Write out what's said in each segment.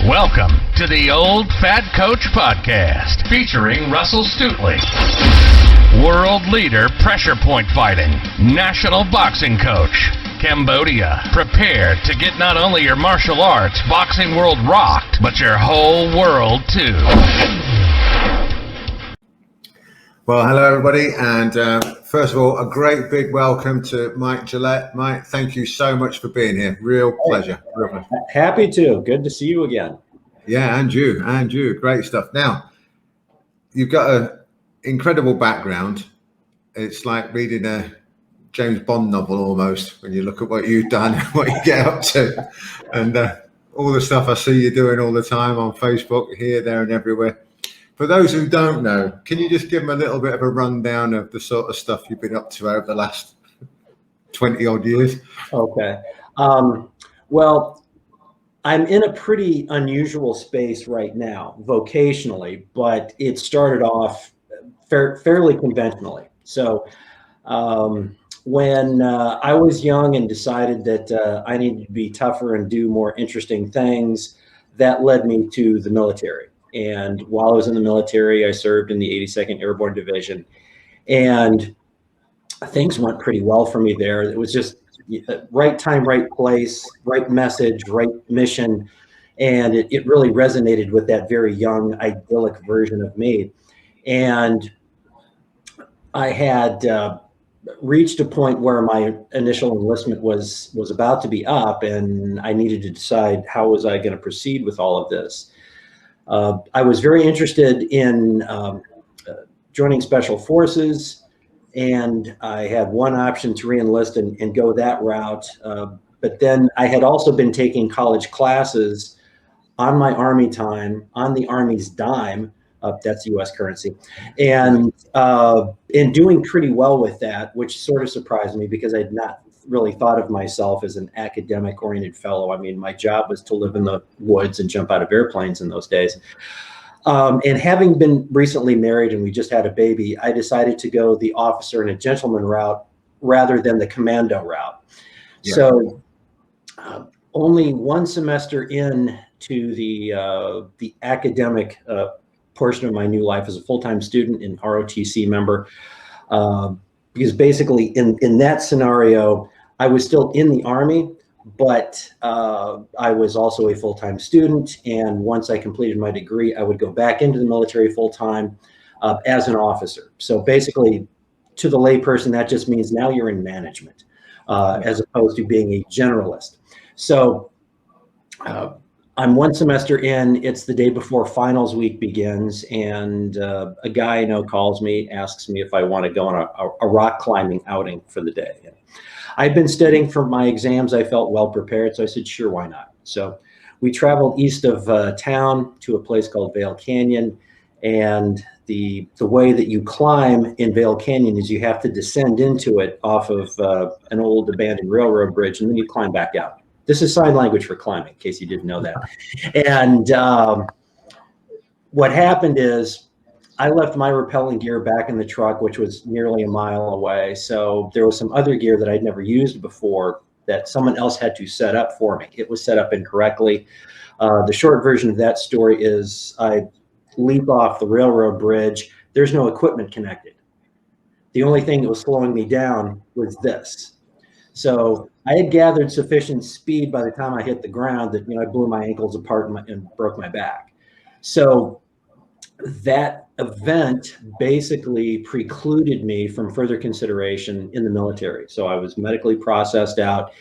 Welcome to the Old Fat Coach Podcast, featuring Russell Stutely, world leader pressure point fighting, national boxing coach, Cambodia, prepared to get not only your martial arts boxing world rocked, but your whole world too. Well, hello everybody, and first of all, a great big welcome to Mike Gillette. Mike, thank you so much for being here. Real pleasure. Happy to. Good to see you again. Yeah, and you. Great stuff. Now, you've got an incredible background. It's like reading a James Bond novel almost when you look at what you've done, what you get up to, and all the stuff I see you doing all the time on Facebook, here, there, and everywhere. For those who don't know, can you just give them a little bit of a rundown of the sort of stuff you've been up to over the last 20 odd years? Okay. Well, I'm in a pretty unusual space right now, vocationally, but it started off fairly conventionally. So when I was young and decided that I needed to be tougher and do more interesting things, that led me to the military. And while I was in the military, I served in the 82nd Airborne Division, and things went pretty well for me there. It was just right time, right place, right message, right mission. And it really resonated with that very young, idyllic version of me. And I had reached a point where my initial enlistment was about to be up, and I needed to decide how was I going to proceed with all of this. I was very interested in joining Special Forces, and I had one option to re-enlist and go that route. But then I had also been taking college classes on my Army time, on the Army's dime, that's US currency, and doing pretty well with that, which sort of surprised me because I had not really thought of myself as an academic oriented fellow. I mean, my job was to live in the woods and jump out of airplanes in those days. And having been recently married and we just had a baby, I decided to go the officer and a gentleman route rather than the commando route. Yeah. So only one semester in to the academic portion of my new life as a full-time student and ROTC member, because basically in that scenario, I was still in the Army, but I was also a full-time student. And once I completed my degree, I would go back into the military full-time as an officer. So basically, to the layperson, that just means now you're in management as opposed to being a generalist. So I'm one semester in, it's the day before finals week begins, and a guy I know calls me, asks me if I want to go on a rock climbing outing for the day. And I'd been studying for my exams. I felt well prepared, so I said, sure, why not? So we traveled east of town to a place called Vail Canyon, and the way that you climb in Vail Canyon is you have to descend into it off of an old abandoned railroad bridge, and then you climb back out. This is sign language for climbing, in case you didn't know that. And what happened is I left my rappelling gear back in the truck, which was nearly a mile away. So there was some other gear that I'd never used before that someone else had to set up for me. It was set up incorrectly. The short version of that story is I leap off the railroad bridge. There's no equipment connected. The only thing that was slowing me down was this. So I had gathered sufficient speed by the time I hit the ground that, I blew my ankles apart and broke my back. So that event basically precluded me from further consideration in the military. So I was medically processed out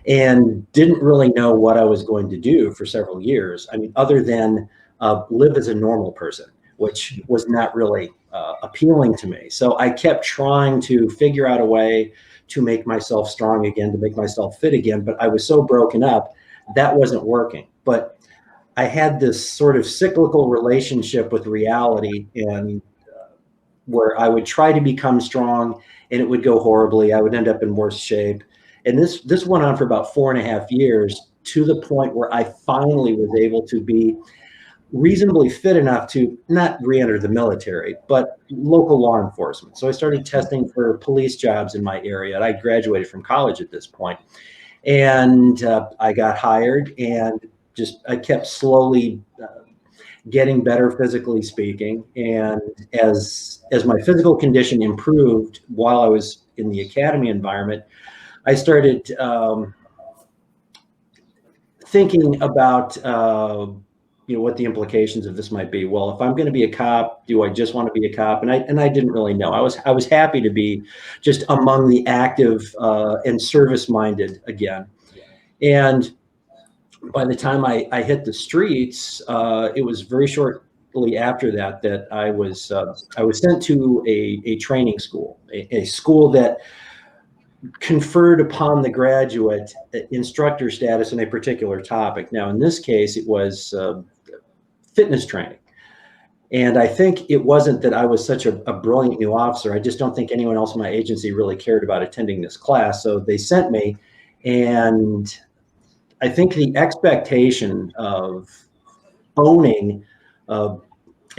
and didn't really know what I was going to do for several years. I mean, other than live as a normal person, which was not really appealing to me. So I kept trying to figure out a way to make myself strong again, to make myself fit again. But I was so broken up, that wasn't working. But I had this sort of cyclical relationship with reality, and where I would try to become strong and it would go horribly. I would end up in worse shape. And this went on for about 4.5 years, to the point where I finally was able to be reasonably fit enough to not re-enter the military, but local law enforcement. So I started testing for police jobs in my area. I graduated from college at this point, and I got hired, and I kept slowly getting better physically speaking. And as my physical condition improved while I was in the academy environment, I started thinking about what the implications of this might be. Well, if I'm going to be a cop, do I just want to be a cop? And I didn't really know. I was happy to be just among the active and service-minded again. And by the time I hit the streets, it was very shortly after that I was sent to a training school, a school that conferred upon the graduate instructor status in a particular topic. Now, in this case, it was fitness training. And I think it wasn't that I was such a brilliant new officer. I just don't think anyone else in my agency really cared about attending this class. So they sent me, and I think the expectation of owning a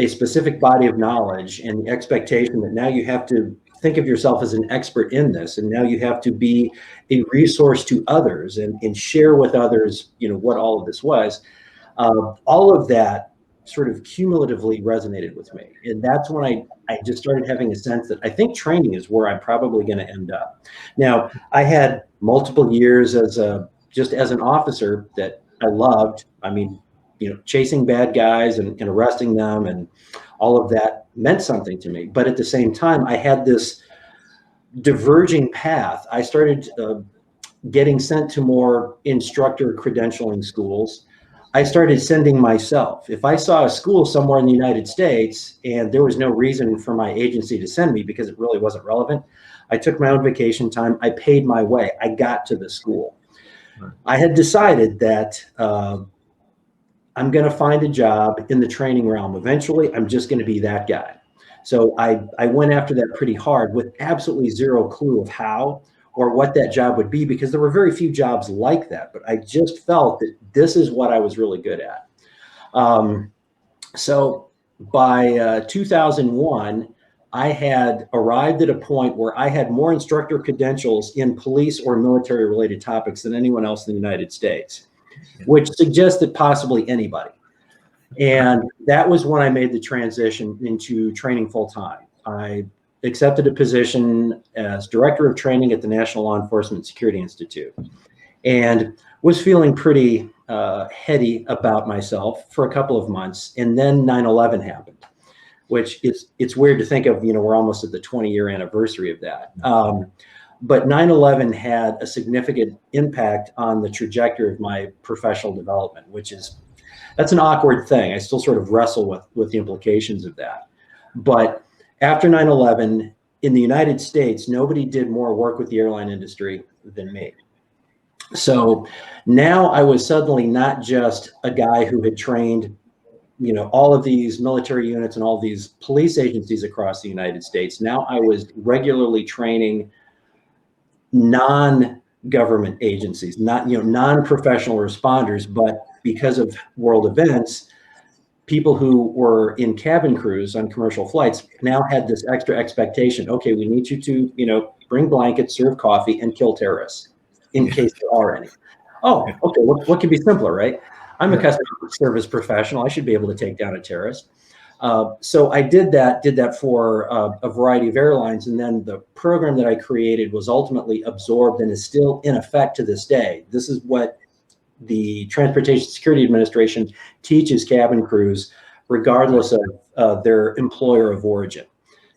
specific body of knowledge, and the expectation that now you have to think of yourself as an expert in this, and now you have to be a resource to others and share with others, what all of this was. All of that sort of cumulatively resonated with me. And that's when I just started having a sense that I think training is where I'm probably going to end up. Now, I had multiple years just as an officer that I loved. I mean, chasing bad guys and arresting them and all of that meant something to me. But at the same time, I had this diverging path. I started getting sent to more instructor credentialing schools. I started sending myself. If I saw a school somewhere in the United States and there was no reason for my agency to send me because it really wasn't relevant, I took my own vacation time. I paid my way. I got to the school. Right. I had decided that I'm going to find a job in the training realm. Eventually, I'm just going to be that guy. So I went after that pretty hard with absolutely zero clue of how or what that job would be, because there were very few jobs like that. But I just felt that this is what I was really good at. So by 2001, I had arrived at a point where I had more instructor credentials in police or military related topics than anyone else in the United States, which suggests that possibly anybody. And that was when I made the transition into training full time. I accepted a position as director of training at the National Law Enforcement Security Institute, and was feeling pretty heady about myself for a couple of months. And then 9/11 happened, which it's weird to think of, we're almost at the 20-year anniversary of that. But 9/11 had a significant impact on the trajectory of my professional development, that's an awkward thing. I still sort of wrestle with the implications of that. But after 9/11, in the United States, nobody did more work with the airline industry than me. So now I was suddenly not just a guy who had trained, all of these military units and all these police agencies across the United States. Now I was regularly training non-government agencies, not, non-professional responders, but because of world events, people who were in cabin crews on commercial flights now had this extra expectation. Okay, we need you to, bring blankets, serve coffee, and kill terrorists in case there are any. Oh, okay, what could be simpler, right? I'm a customer service professional. I should be able to take down a terrorist. So I did that for a variety of airlines. And then the program that I created was ultimately absorbed and is still in effect to this day. This is what the Transportation Security Administration teaches cabin crews, regardless of their employer of origin.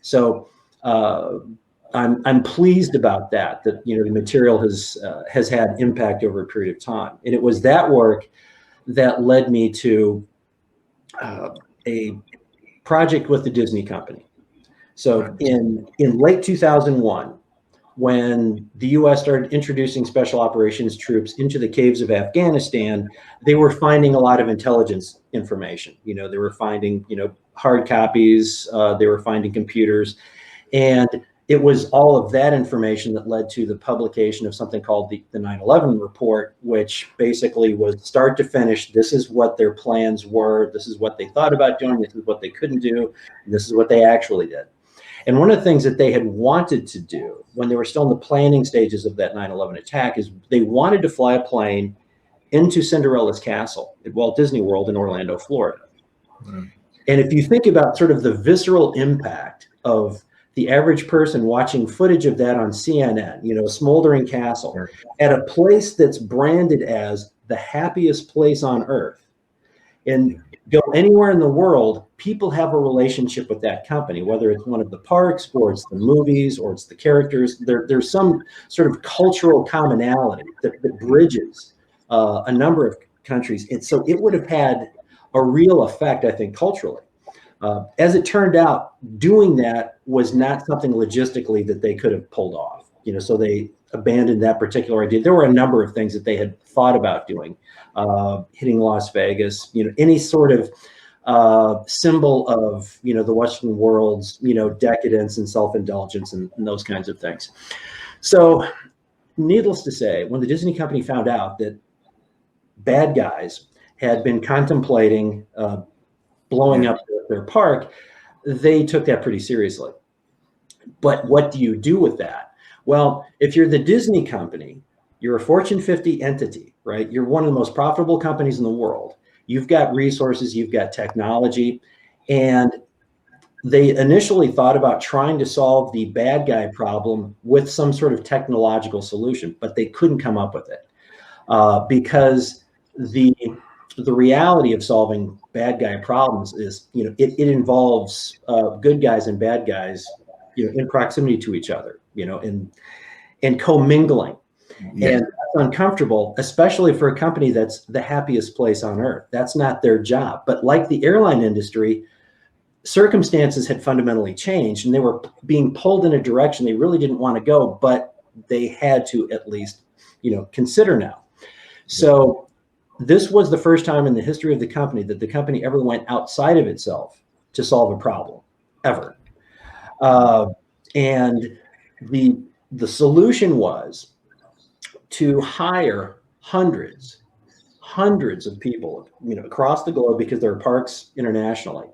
So I'm pleased about that the material has had impact over a period of time. And it was that work that led me to a project with the Disney company. So in late 2001, when the U.S. started introducing special operations troops into the caves of Afghanistan, they were finding a lot of intelligence information. They were finding, hard copies, they were finding computers, and it was all of that information that led to the publication of something called the 9/11 report, which basically was start to finish. This is what their plans were. This is what they thought about doing. This is what they couldn't do. And this is what they actually did. And one of the things that they had wanted to do when they were still in the planning stages of that 9/11 attack is they wanted to fly a plane into Cinderella's castle at Walt Disney World in Orlando, Florida. Mm. And if you think about sort of the visceral impact of the average person watching footage of that on CNN, you know, a smoldering castle at a place that's branded as the happiest place on earth, and go anywhere in the world, people have a relationship with that company, whether it's one of the parks or it's the movies or it's the characters. There's some sort of cultural commonality that bridges a number of countries. And so it would have had a real effect, I think, culturally. As it turned out, doing that was not something logistically that they could have pulled off. You know, so they abandoned that particular idea. There were a number of things that they had thought about doing, hitting Las Vegas, you know, any sort of symbol of, you know, the Western world's, you know, decadence and self-indulgence and those kinds of things. So needless to say, when the Disney company found out that bad guys had been contemplating blowing up their park, they took that pretty seriously. But what do you do with that? Well, if you're the Disney company, you're a Fortune 50 entity, right? You're one of the most profitable companies in the world. You've got resources, you've got technology, and they initially thought about trying to solve the bad guy problem with some sort of technological solution, but they couldn't come up with it because the reality of solving bad guy problems is, you know, it involves good guys and bad guys, you know, in proximity to each other, you know, and commingling. Yeah. And that's uncomfortable, especially for a company that's the happiest place on earth. That's not their job. But like the airline industry, circumstances had fundamentally changed and they were being pulled in a direction they really didn't want to go, but they had to at least, you know, consider now. So this was the first time in the history of the company that the company ever went outside of itself to solve a problem, ever. And the solution was to hire hundreds of people, you know, across the globe, because there are parks internationally,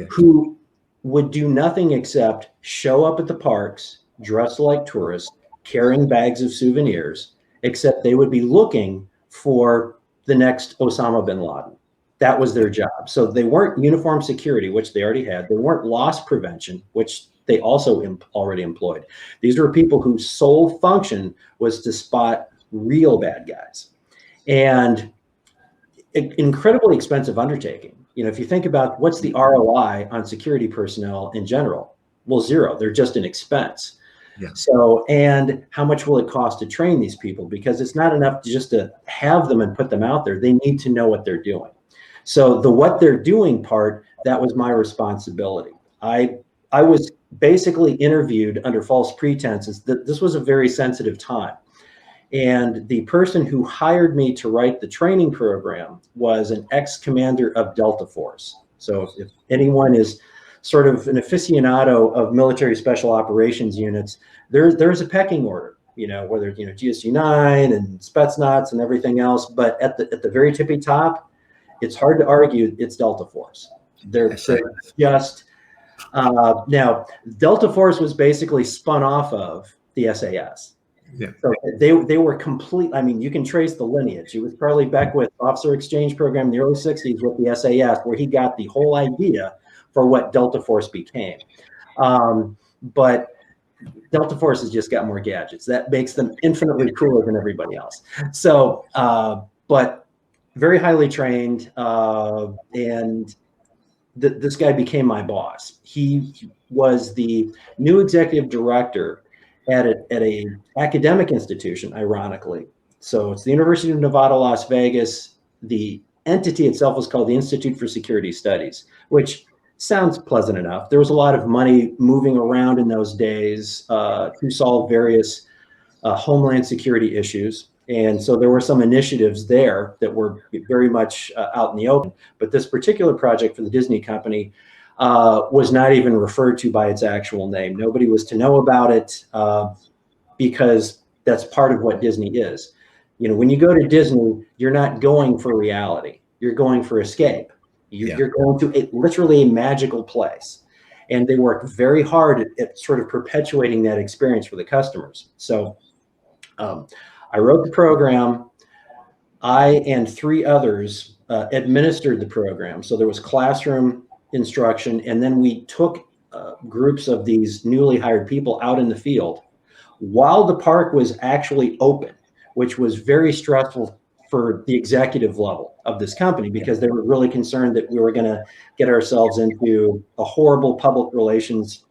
who would do nothing except show up at the parks, dressed like tourists, carrying bags of souvenirs, except they would be looking for the next Osama bin Laden. That was their job. So they weren't uniform security, which they already had. They weren't loss prevention, which they also already employed. These were people whose sole function was to spot real bad guys. And an incredibly expensive undertaking. You know, if you think about what's the ROI on security personnel in general, well, zero. They're just an expense. Yeah. So, and how much will it cost to train these people? Because it's not enough just to have them and put them out there. They need to know what they're doing. So the what they're doing part, that was my responsibility. I was basically interviewed under false pretenses that this was a very sensitive time. And the person who hired me to write the training program was an ex-commander of Delta Force. So if anyone is sort of an aficionado of military special operations units, there's a pecking order, you know, whether, you know, GSU-9 and Spetsnaz and everything else, but at the very tippy top, it's hard to argue it's Delta Force. They're just, now Delta Force was basically spun off of the SAS. Yeah. So they were complete. I mean, you can trace the lineage. It was Charlie Beckwith's officer exchange program in the early 60s with the SAS, where he got the whole idea for what Delta Force became. But Delta Force has just got more gadgets. That makes them infinitely cooler than everybody else. So, but very highly trained, and this guy became my boss. He was the new executive director at a academic institution, ironically. So it's the University of Nevada, Las Vegas. The entity itself was called the Institute for Security Studies, which sounds pleasant enough. There was a lot of money moving around in those days to solve various homeland security issues. And so there were some initiatives there that were very much out in the open. But this particular project for the Disney company was not even referred to by its actual name. Nobody was to know about it because that's part of what Disney is. You know, when you go to Disney, you're not going for reality. You're going for escape. You're going to literally a magical place. And they work very hard at sort of perpetuating that experience for the customers. So I wrote the program. I and 3 others administered the program. So there was classroom instruction, and then we took groups of these newly hired people out in the field while the park was actually open, which was very stressful for the executive level of this company, because they were really concerned that we were going to get ourselves into a horrible public relations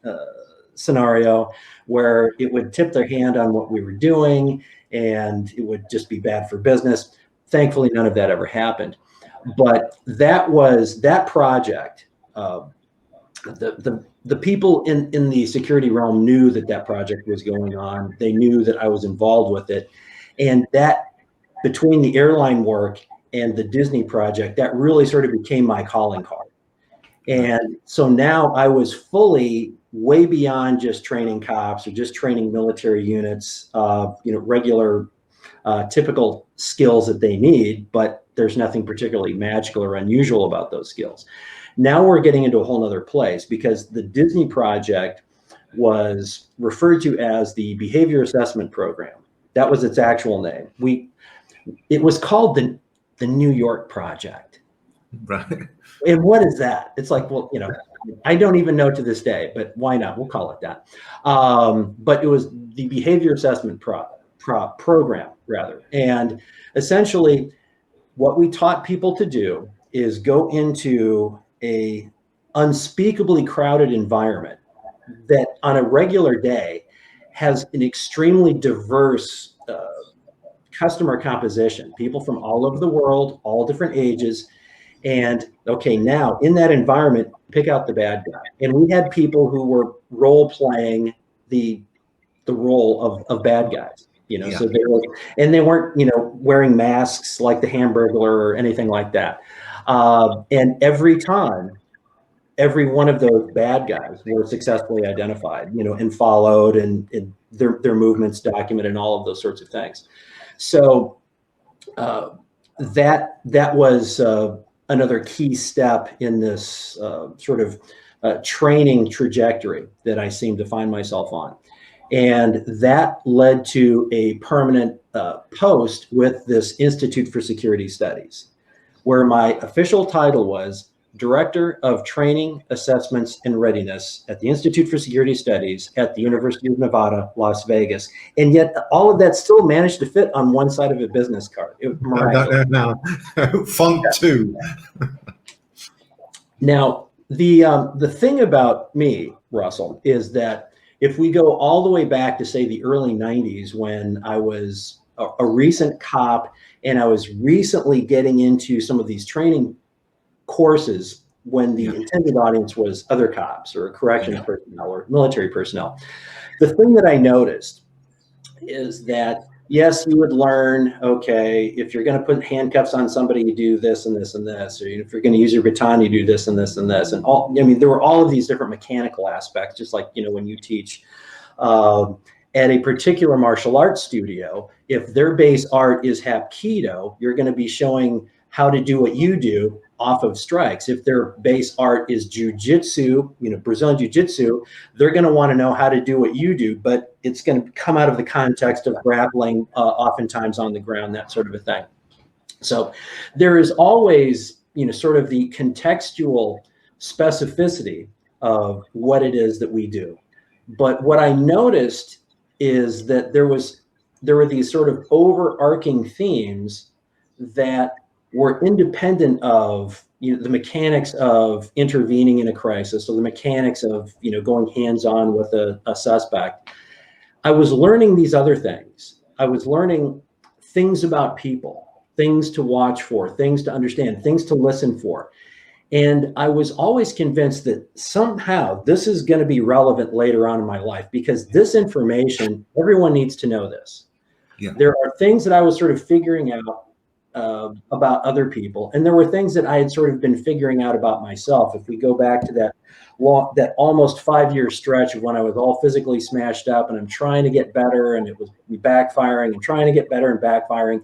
scenario where it would tip their hand on what we were doing and it would just be bad for business. Thankfully, none of that ever happened. But that project. The people in the security realm knew that project was going on. They knew that I was involved with it. And that, between the airline work and the Disney project, that really sort of became my calling card. And so now I was fully way beyond just training cops or just training military units, regular, typical skills that they need, but there's nothing particularly magical or unusual about those skills. Now we're getting into a whole nother place, because the Disney project was referred to as the Behavior Assessment Program. That was its actual name. It was called the New York Project. Right. And what is that? It's like, well, I don't even know to this day, but why not? We'll call it that. But it was the Behavior Assessment Program, rather. And essentially, what we taught people to do is go into a unspeakably crowded environment that on a regular day has an extremely diverse customer composition, people from all over the world, all different ages. And okay, now in that environment, pick out the bad guy. And we had people who were role playing the role of bad guys, Yeah. so they weren't, wearing masks like the Hamburglar or anything like that. And every time, every one of those bad guys were successfully identified, and followed, and their movements documented, and all of those sorts of things. So that was another key step in this sort of training trajectory that I seem to find myself on. And that led to a permanent post with this Institute for Security Studies, where my official title was Director of Training, Assessments, and Readiness at the Institute for Security Studies at the University of Nevada, Las Vegas. And yet all of that still managed to fit on one side of a business card. No. Font 2. Now, the thing about me, Russell, is that if we go all the way back to, say, the early 90s, when I was a recent cop and I was recently getting into some of these training courses, when the intended audience was other cops or corrections personnel or military personnel, the thing that I noticed is that, yes, you would learn, okay, if you're going to put handcuffs on somebody, you do this and this and this, or if you're going to use your baton, you do this and this and this, and all. I mean, there were all of these different mechanical aspects, just like when you teach at a particular martial arts studio. If their base art is Hapkido, you're going to be showing how to do what you do off of strikes. If their base art is jiu-jitsu, Brazilian jiu-jitsu, they're going to want to know how to do what you do, but it's going to come out of the context of grappling, oftentimes on the ground, that sort of a thing. So there is always, sort of the contextual specificity of what it is that we do. But what I noticed is that there were these sort of overarching themes that were independent of the mechanics of intervening in a crisis, or the mechanics of going hands-on with a suspect. I was learning these other things. I was learning things about people, things to watch for, things to understand, things to listen for. And I was always convinced that somehow this is going to be relevant later on in my life, because this information, everyone needs to know this. Yeah. There are things that I was sort of figuring out about other people, and there were things that I had sort of been figuring out about myself. If we go back to that almost 5-year stretch of when I was all physically smashed up and I'm trying to get better, and it was backfiring and trying to get better and backfiring,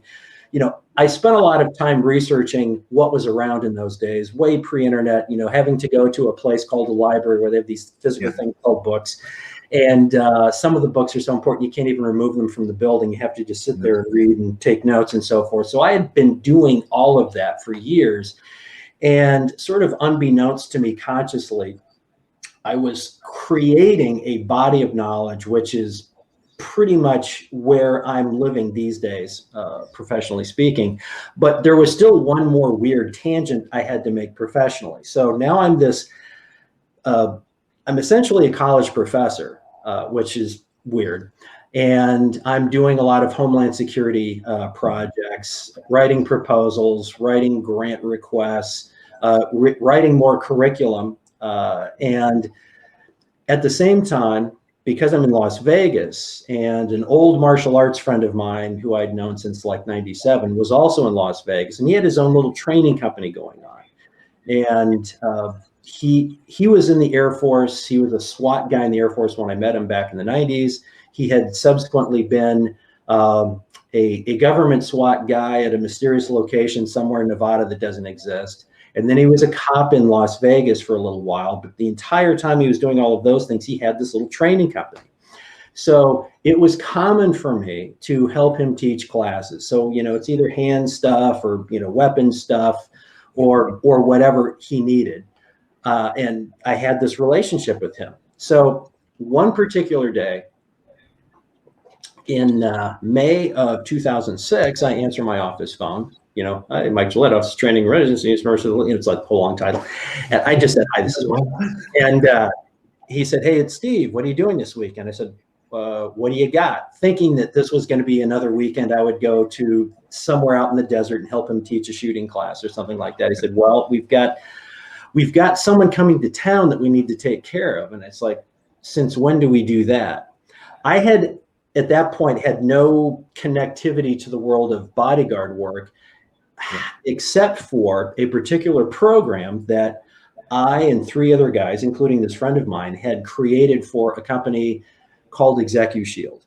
I spent a lot of time researching what was around in those days, way pre-internet, having to go to a place called a library where they have these physical things called books. And some of the books are so important, you can't even remove them from the building. You have to just sit there and read and take notes and so forth. So I had been doing all of that for years. And sort of unbeknownst to me consciously, I was creating a body of knowledge, which is pretty much where I'm living these days, professionally speaking. But there was still one more weird tangent I had to make professionally. So now I'm this, I'm essentially a college professor, which is weird. And I'm doing a lot of Homeland Security projects, writing proposals, writing grant requests, writing more curriculum. And at the same time, because I'm in Las Vegas, and an old martial arts friend of mine who I'd known since like '97 was also in Las Vegas, and he had his own little training company going on. And he was in the Air Force. He was a SWAT guy in the Air Force when I met him back in the '90s. He had subsequently been a government SWAT guy at a mysterious location somewhere in Nevada that doesn't exist. And then he was a cop in Las Vegas for a little while. But the entire time he was doing all of those things, he had this little training company. So it was common for me to help him teach classes. So, you know, it's either hand stuff or, you know, weapon stuff or whatever he needed. And I had this relationship with him. So one particular day in May of 2006, I answer my office phone. You know, Mike Gillette, Office Training Residency, it's like a whole long title. And I just said, hi, this is Mike. And he said, hey, it's Steve. What are you doing this week? And I said, what do you got? Thinking that this was going to be another weekend I would go to somewhere out in the desert and help him teach a shooting class or something like that. He said, well, we've got someone coming to town that we need to take care of. And it's like, since when do we do that? I had, at that point, had no connectivity to the world of bodyguard work, except for a particular program that I and three other guys, including this friend of mine, had created for a company called ExecuShield.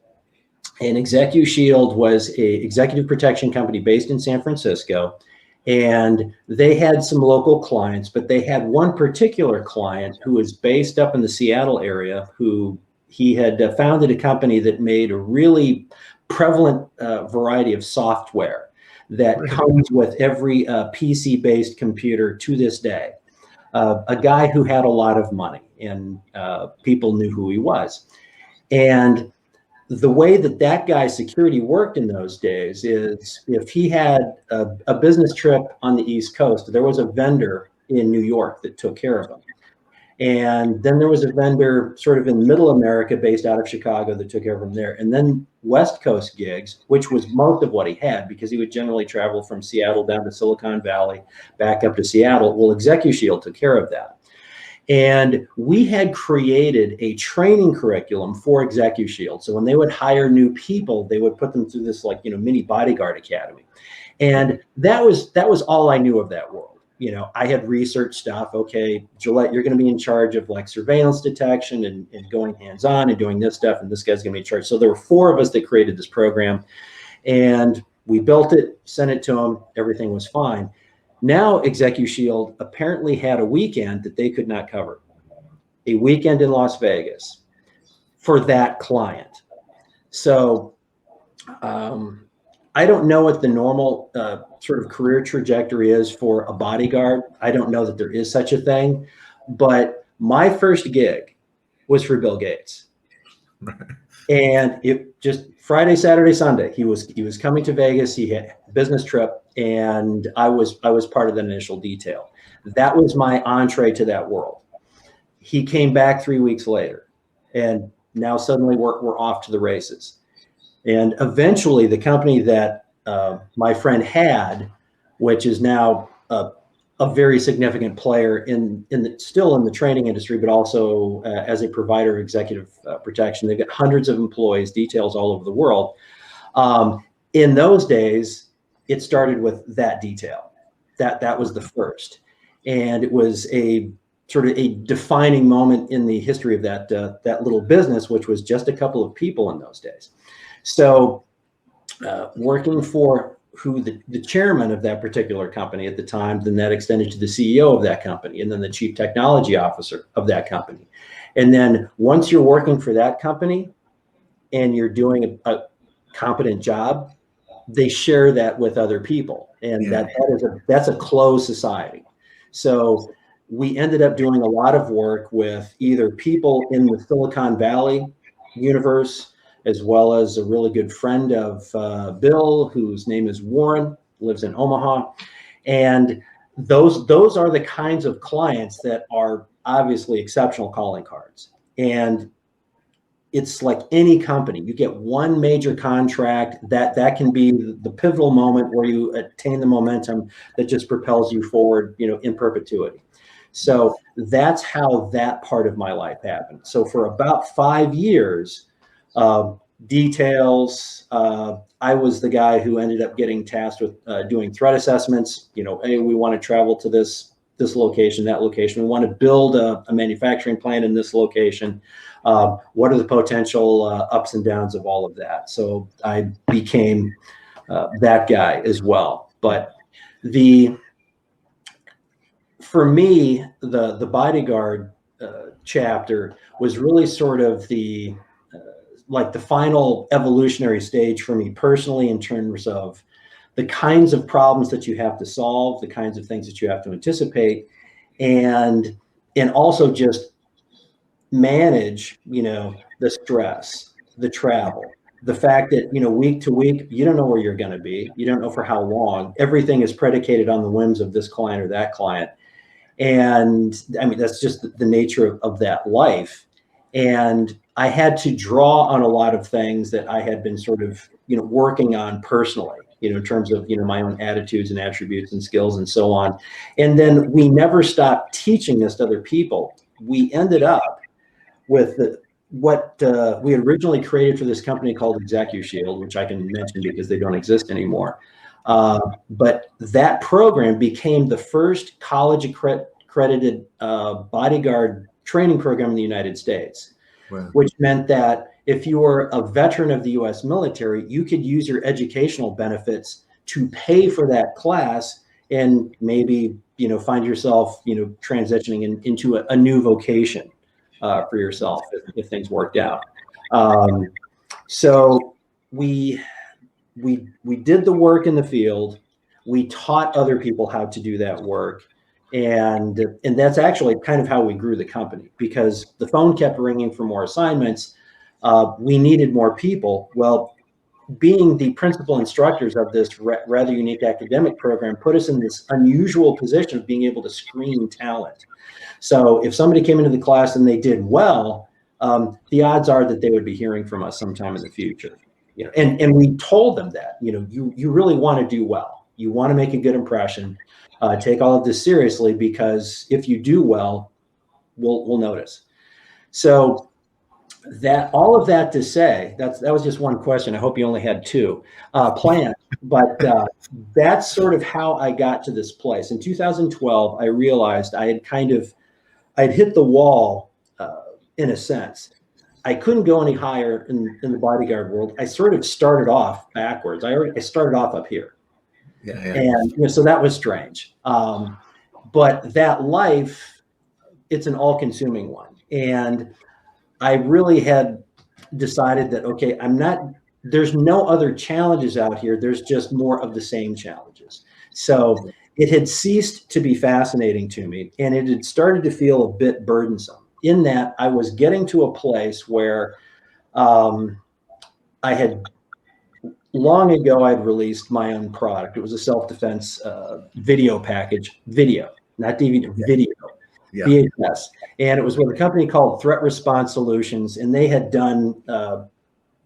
And ExecuShield was an executive protection company based in San Francisco. And they had some local clients, but they had one particular client who was based up in the Seattle area, who he had founded a company that made a really prevalent variety of software that comes with every PC-based computer to this day. A guy who had a lot of money, and people knew who he was. And the way that guy's security worked in those days is if he had a business trip on the East Coast, there was a vendor in New York that took care of him. And then there was a vendor sort of in middle America based out of Chicago that took care of him there. And then West Coast gigs, which was most of what he had because he would generally travel from Seattle down to Silicon Valley, back up to Seattle. Well, ExecuShield took care of that. And we had created a training curriculum for ExecuShield. So when they would hire new people, they would put them through this like, you know, mini bodyguard academy. And that was all I knew of that world. You know, I had researched stuff. Okay, Gillette, you're going to be in charge of like surveillance detection and going hands-on and doing this stuff. And this guy's going to be in charge. So there were four of us that created this program. And we built it, sent it to them. Everything was fine. Now ExecuShield apparently had a weekend that they could not cover. A weekend in Las Vegas for that client. So I don't know what the normal sort of career trajectory is for a bodyguard. I don't know that there is such a thing, but my first gig was for Bill Gates. And it just Friday, Saturday, Sunday, he was coming to Vegas. He had a business trip, and I was part of the initial detail. That was my entree to that world. He came back 3 weeks later, and now suddenly we're off to the races. And eventually the company that my friend had, which is now a very significant player still in the training industry, but also as a provider of executive protection. They've got hundreds of employees, details all over the world. In those days, it started with that detail. That was the first. And it was a sort of a defining moment in the history of that little business, which was just a couple of people in those days. So working for who the chairman of that particular company at the time, then that extended to the CEO of that company, and then the chief technology officer of that company. And then once you're working for that company and you're doing a competent job, they share that with other people. And that's a closed society. So we ended up doing a lot of work with either people in the Silicon Valley universe, as well as a really good friend of Bill, whose name is Warren, lives in Omaha. And those are the kinds of clients that are obviously exceptional calling cards. And it's like any company, you get one major contract that can be the pivotal moment where you attain the momentum that just propels you forward, in perpetuity. So that's how that part of my life happened. So for about 5 years, details, I was the guy who ended up getting tasked with doing threat assessments. Hey, we want to travel to this location, that location. We want to build a manufacturing plant in this location. What are the potential ups and downs of all of that? So I became that guy as well. But for me, the Bodyguard chapter was really sort of the final evolutionary stage for me personally, in terms of the kinds of problems that you have to solve, the kinds of things that you have to anticipate, and also just manage, the stress, the travel, the fact that, week to week, you don't know where you're going to be. You don't know for how long. Everything is predicated on the whims of this client or that client. And I mean, that's just the nature of that life. And I had to draw on a lot of things that I had been sort of, working on personally, in terms of, my own attitudes and attributes and skills and so on. And then we never stopped teaching this to other people. We ended up with what we had originally created for this company called ExecuShield, which I can mention because they don't exist anymore. But that program became the first college accredited bodyguard training program in the United States, wow. Which meant that if you were a veteran of the U.S. military, you could use your educational benefits to pay for that class and maybe, find yourself, transitioning into a new vocation for yourself if things worked out. So we did the work in the field. We taught other people how to do that work. And that's actually kind of how we grew the company, because the phone kept ringing for more assignments. We needed more people. Well, being the principal instructors of this rather unique academic program put us in this unusual position of being able to screen talent. So if somebody came into the class and they did well, the odds are that they would be hearing from us sometime in the future. And we told them that, you really want to do well. You want to make a good impression. Take all of this seriously, because if you do well, we'll notice. So all of that to say, that was just one question. I hope you only had two planned, but that's sort of how I got to this place. In 2012, I realized I'd hit the wall in a sense. I couldn't go any higher in the bodyguard world. I sort of started off backwards. I started off up here. Yeah. And so that was strange. But that life, it's an all-consuming one. And I really had decided that, okay, there's no other challenges out here. There's just more of the same challenges. So it had ceased to be fascinating to me, and it had started to feel a bit burdensome, in that I was getting to a place where I had long ago, I'd released my own product. It was a self-defense video package, not DVD, video, yeah. VHS. And it was with a company called Threat Response Solutions. And they had done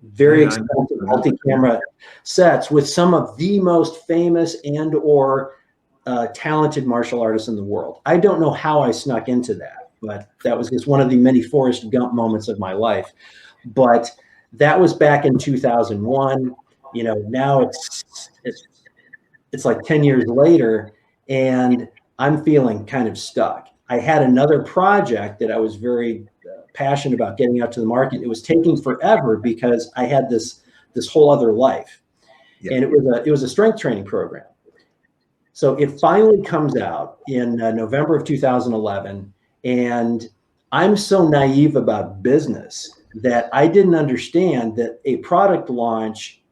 very expensive multi-camera sets with some of the most famous and or talented martial artists in the world. I don't know how I snuck into that, but that was just one of the many Forrest Gump moments of my life. But that was back in 2001. Now it's like 10 years later, and I'm feeling kind of stuck. I had another project that I was very passionate about getting out to the market. It was taking forever because I had this whole other life, and it was a strength training program. So it finally comes out in November of 2011, and I'm so naive about business that I didn't understand that a product launch,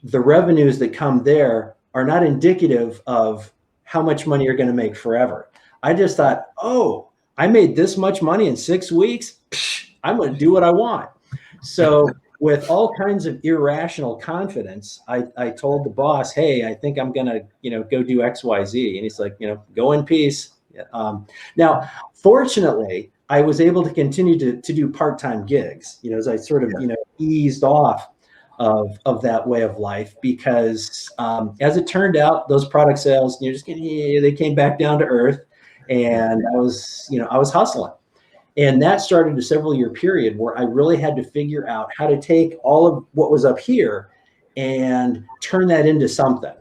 the revenues that come there are not indicative of how much money you're going to make forever. I just thought, oh, I made this much money in 6 weeks. Psh, I'm going to do what I want. So with all kinds of irrational confidence, I told the boss, hey, I think I'm going to, go do X, Y, Z. And he's like, go in peace. Now, fortunately, I was able to continue to do part-time gigs, as I sort of, eased off of that way of life, because as it turned out, those product sales, they came back down to earth, and I was hustling. And that started a several-year period where I really had to figure out how to take all of what was up here and turn that into something.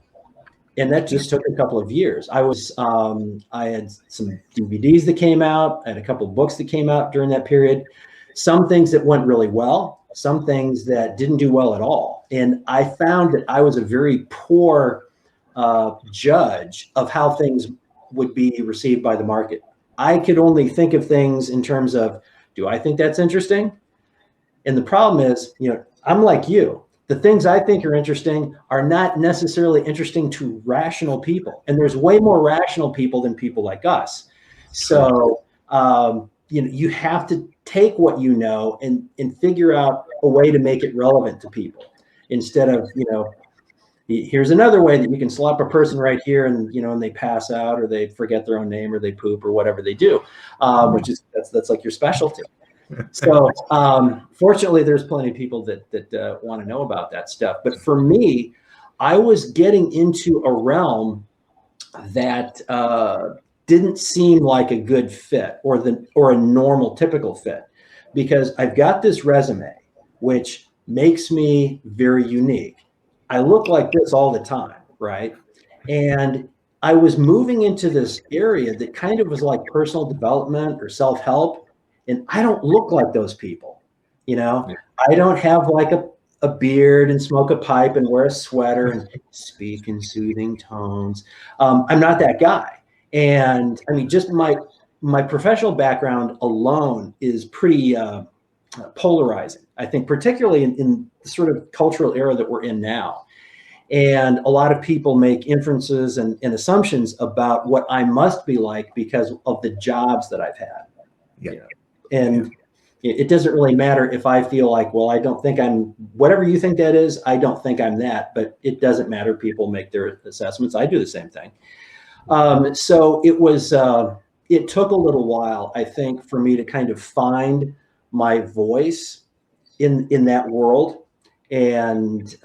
And that just took a couple of years. I had some DVDs that came out. I had a couple of books that came out during that period. Some things that went really well, some things that didn't do well at all. And I found that I was a very poor judge of how things would be received by the market. I could only think of things in terms of, do I think that's interesting? And the problem is, I'm like you. The things I think are interesting are not necessarily interesting to rational people. And there's way more rational people than people like us. So, you have to take what you know and figure out a way to make it relevant to people, instead of, here's another way that you can slap a person right here and, and they pass out, or they forget their own name, or they poop, or whatever they do, which is, that's like your specialty. So fortunately, there's plenty of people that want to know about that stuff. But for me, I was getting into a realm that didn't seem like a good fit, or a normal, typical fit, because I've got this resume, which makes me very unique. I look like this all the time, right? And I was moving into this area that kind of was like personal development or self-help. And I don't look like those people, I don't have like a beard and smoke a pipe and wear a sweater and speak in soothing tones. I'm not that guy. And I mean, just my professional background alone is pretty polarizing, I think, particularly in the sort of cultural era that we're in now. And a lot of people make inferences and assumptions about what I must be like because of the jobs that I've had. Yeah. And it doesn't really matter if I feel like, well, I don't think I'm whatever you think that is. I don't think I'm that, but it doesn't matter. People make their assessments. I do the same thing. So it took a little while, I think, for me to kind of find my voice in that world. And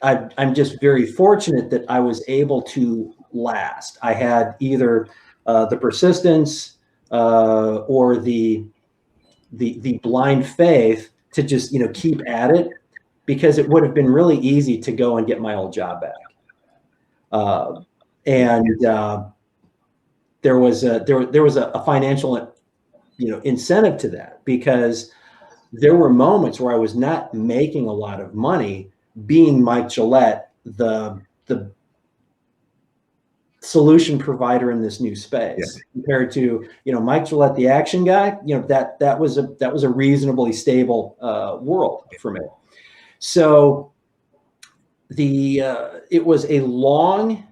I'm just very fortunate that I was able to last. I had either the persistence or the blind faith to just keep at it, because it would have been really easy to go and get my old job back. There was a financial incentive to that, because there were moments where I was not making a lot of money being Mike Gillette, the solution provider in this new space, compared to Mike Gillette, the action guy. That was a reasonably stable world for me. So it was a long,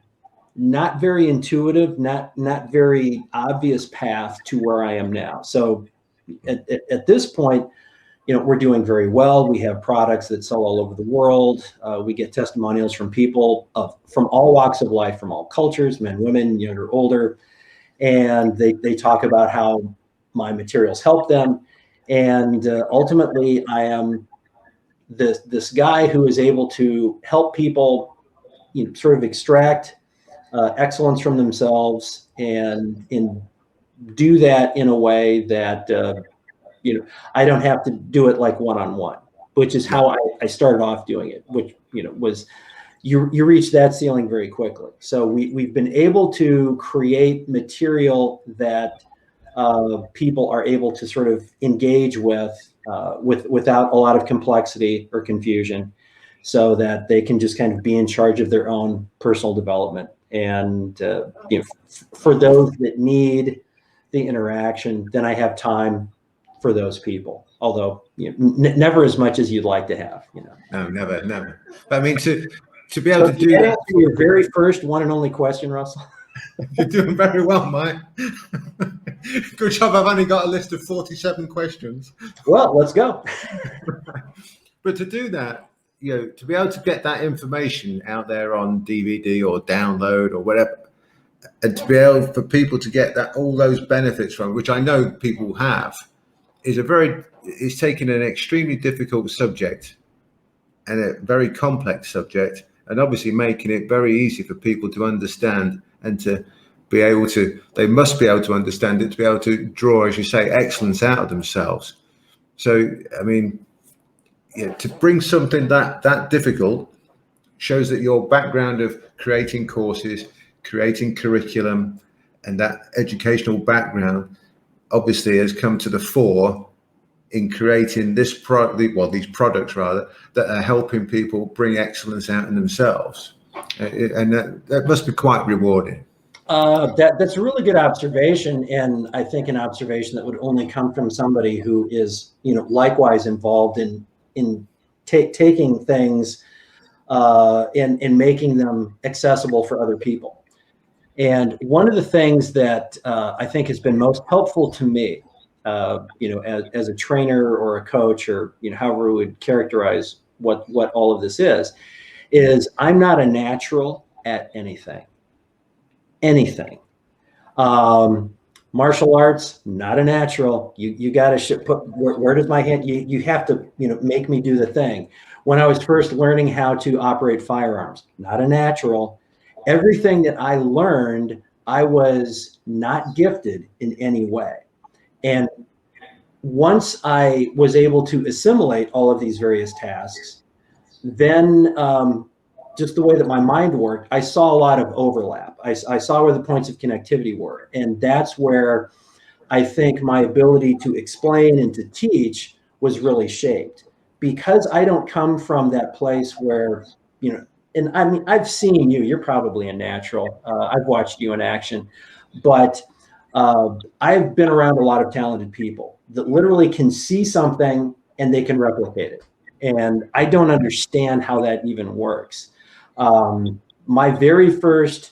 not very intuitive, not very obvious path to where I am now. So at this point, we're doing very well. We have products that sell all over the world. We get testimonials from people from all walks of life, from all cultures, men, women, younger, older. And they talk about how my materials help them. And ultimately, I am this guy who is able to help people, sort of extract excellence from themselves and do that in a way that I don't have to do it like one-on-one, which is how I started off doing it, which was you reach that ceiling very quickly. So we've been able to create material that people are able to sort of engage without a lot of complexity or confusion, so that they can just kind of be in charge of their own personal development. And for those that need the interaction, then I have time for those people. Although never as much as you'd like to have. No, never. But I mean, to be able to do that. that. Your very first one and only question, Russell. You're doing very well, Mike. Good job. I've only got a list of 47 questions. Well, let's go. But to do that, to be able to get that information out there on DVD or download or whatever, and to be able for people to get all those benefits from, which I know people have, is taking an extremely difficult subject and a very complex subject, and obviously making it very easy for people to understand and to be able to, they must be able to understand it to be able to draw, as you say, excellence out of themselves. So, I mean, to bring something that difficult shows that your background of creating courses, creating curriculum, and that educational background obviously has come to the fore in creating these products rather, that are helping people bring excellence out in themselves. And that must be quite rewarding. That's a really good observation, and I think an observation that would only come from somebody who is, likewise involved in taking things and making them accessible for other people. And one of the things that I think has been most helpful to me, as a trainer or a coach, or however we would characterize what all of this is I'm not a natural at anything. Martial arts, not a natural. You got to put, where does my hand, you have to, make me do the thing. When I was first learning how to operate firearms, not a natural. Everything that I learned, I was not gifted in any way. And once I was able to assimilate all of these various tasks, then just the way that my mind worked, I saw a lot of overlap. I saw where the points of connectivity were. And that's where I think my ability to explain and to teach was really shaped. Because I don't come from that place where, and I mean, I've seen you're probably a natural. I've watched you in action, but I've been around a lot of talented people that literally can see something and they can replicate it. And I don't understand how that even works. My very first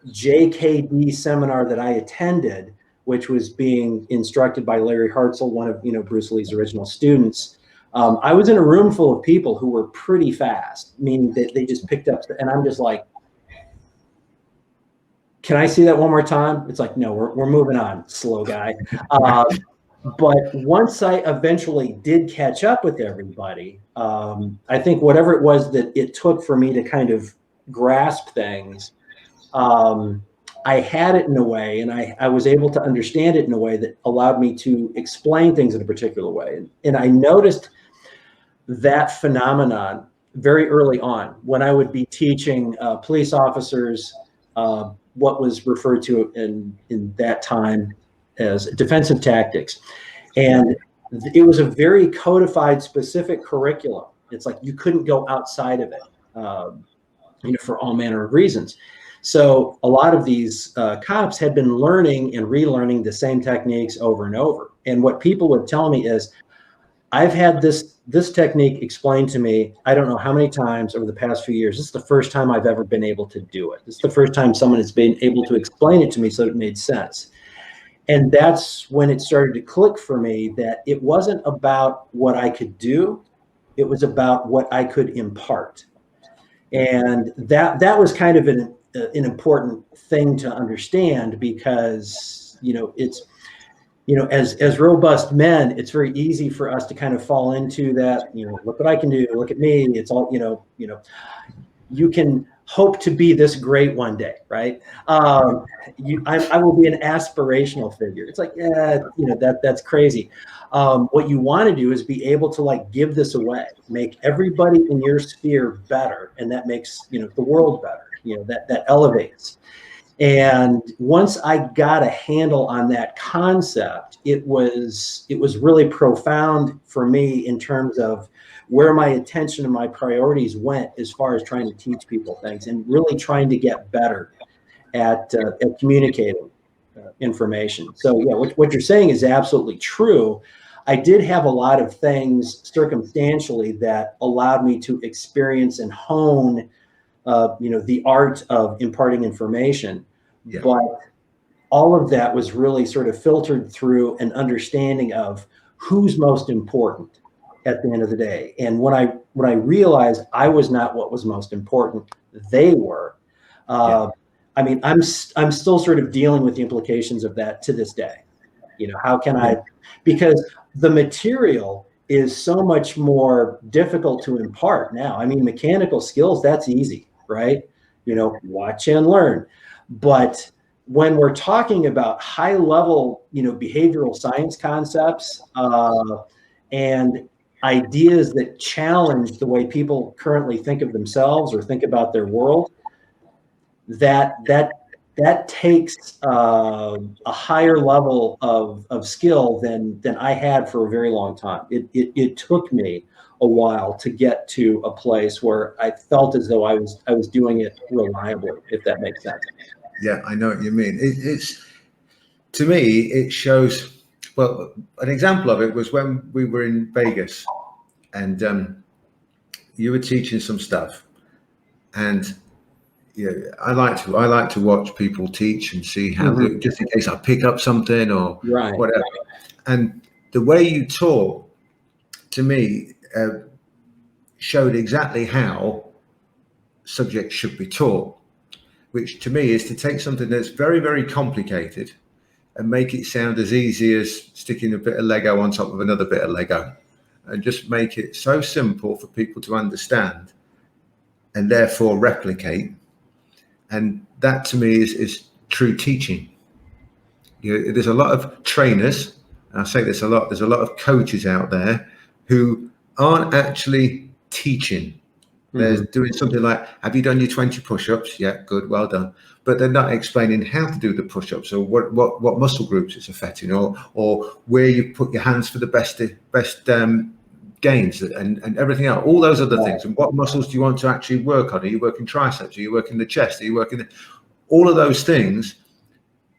Jkb seminar that I attended, which was being instructed by Larry Hartzell, one of Bruce Lee's original students, I was in a room full of people who were pretty fast, meaning that they just picked up, and I'm just like, can I see that one more time? It's like, no, we're moving on, slow guy. But once I eventually did catch up with everybody, I think whatever it was that it took for me to kind of grasp things, I had it in a way, and I was able to understand it in a way that allowed me to explain things in a particular way. And I noticed that phenomenon very early on when I would be teaching police officers what was referred to in that time as defensive tactics. And it was a very codified, specific curriculum. It's like you couldn't go outside of it, for all manner of reasons. So a lot of these cops had been learning and relearning the same techniques over and over. And what people would tell me is, I've had this technique explained to me, I don't know how many times over the past few years. This is the first time I've ever been able to do it. This is the first time someone has been able to explain it to me so it made sense. And that's when it started to click for me that it wasn't about what I could do. It was about what I could impart. And that was kind of an important thing to understand, because, it's, as robust men, it's very easy for us to kind of fall into that, look what I can do, look at me. It's all, you can hope to be this great one day, right? I will be an aspirational figure. It's like, that's crazy. What you want to do is be able to give this away, make everybody in your sphere better. And that makes, the world better, that elevates. And once I got a handle on that concept, it was really profound for me in terms of where my attention and my priorities went as far as trying to teach people things and really trying to get better at communicating information. So yeah, what you're saying is absolutely true. I did have a lot of things circumstantially that allowed me to experience and hone, the art of imparting information. Yeah. But all of that was really sort of filtered through an understanding of who's most important at the end of the day. And when I realized I was not what was most important, they were. I mean, I'm still sort of dealing with the implications of that to this day. How can I, because the material is so much more difficult to impart now. I mean, mechanical skills, that's easy, right? Watch and learn. But when we're talking about high level, behavioral science concepts and ideas that challenge the way people currently think of themselves or think about their world, that takes a higher level of skill than I had for a very long time. It took me a while to get to a place where I felt as though I was doing it reliably, if that makes sense. Yeah, I know what you mean. It's to me, it shows. Well, an example of it was when we were in Vegas, and you were teaching some stuff, and I like to watch people teach and see how, just in case I pick up something or whatever. And the way you taught, to me, showed exactly how subjects should be taught, which to me is to take something that's very, very complicated and make it sound as easy as sticking a bit of Lego on top of another bit of Lego, and just make it so simple for people to understand and therefore replicate. And that to me is true teaching. There's a lot of trainers, and I say this a lot, there's a lot of coaches out there who aren't actually teaching. They're doing something like, have you done your 20 push-ups? Yeah, good, well done. But they're not explaining how to do the push-ups, or what muscle groups it's affecting, or where you put your hands for the best gains and everything else, all those other things. And what muscles do you want to actually work on? Are you working triceps? Are you working the chest? Are you working all of those things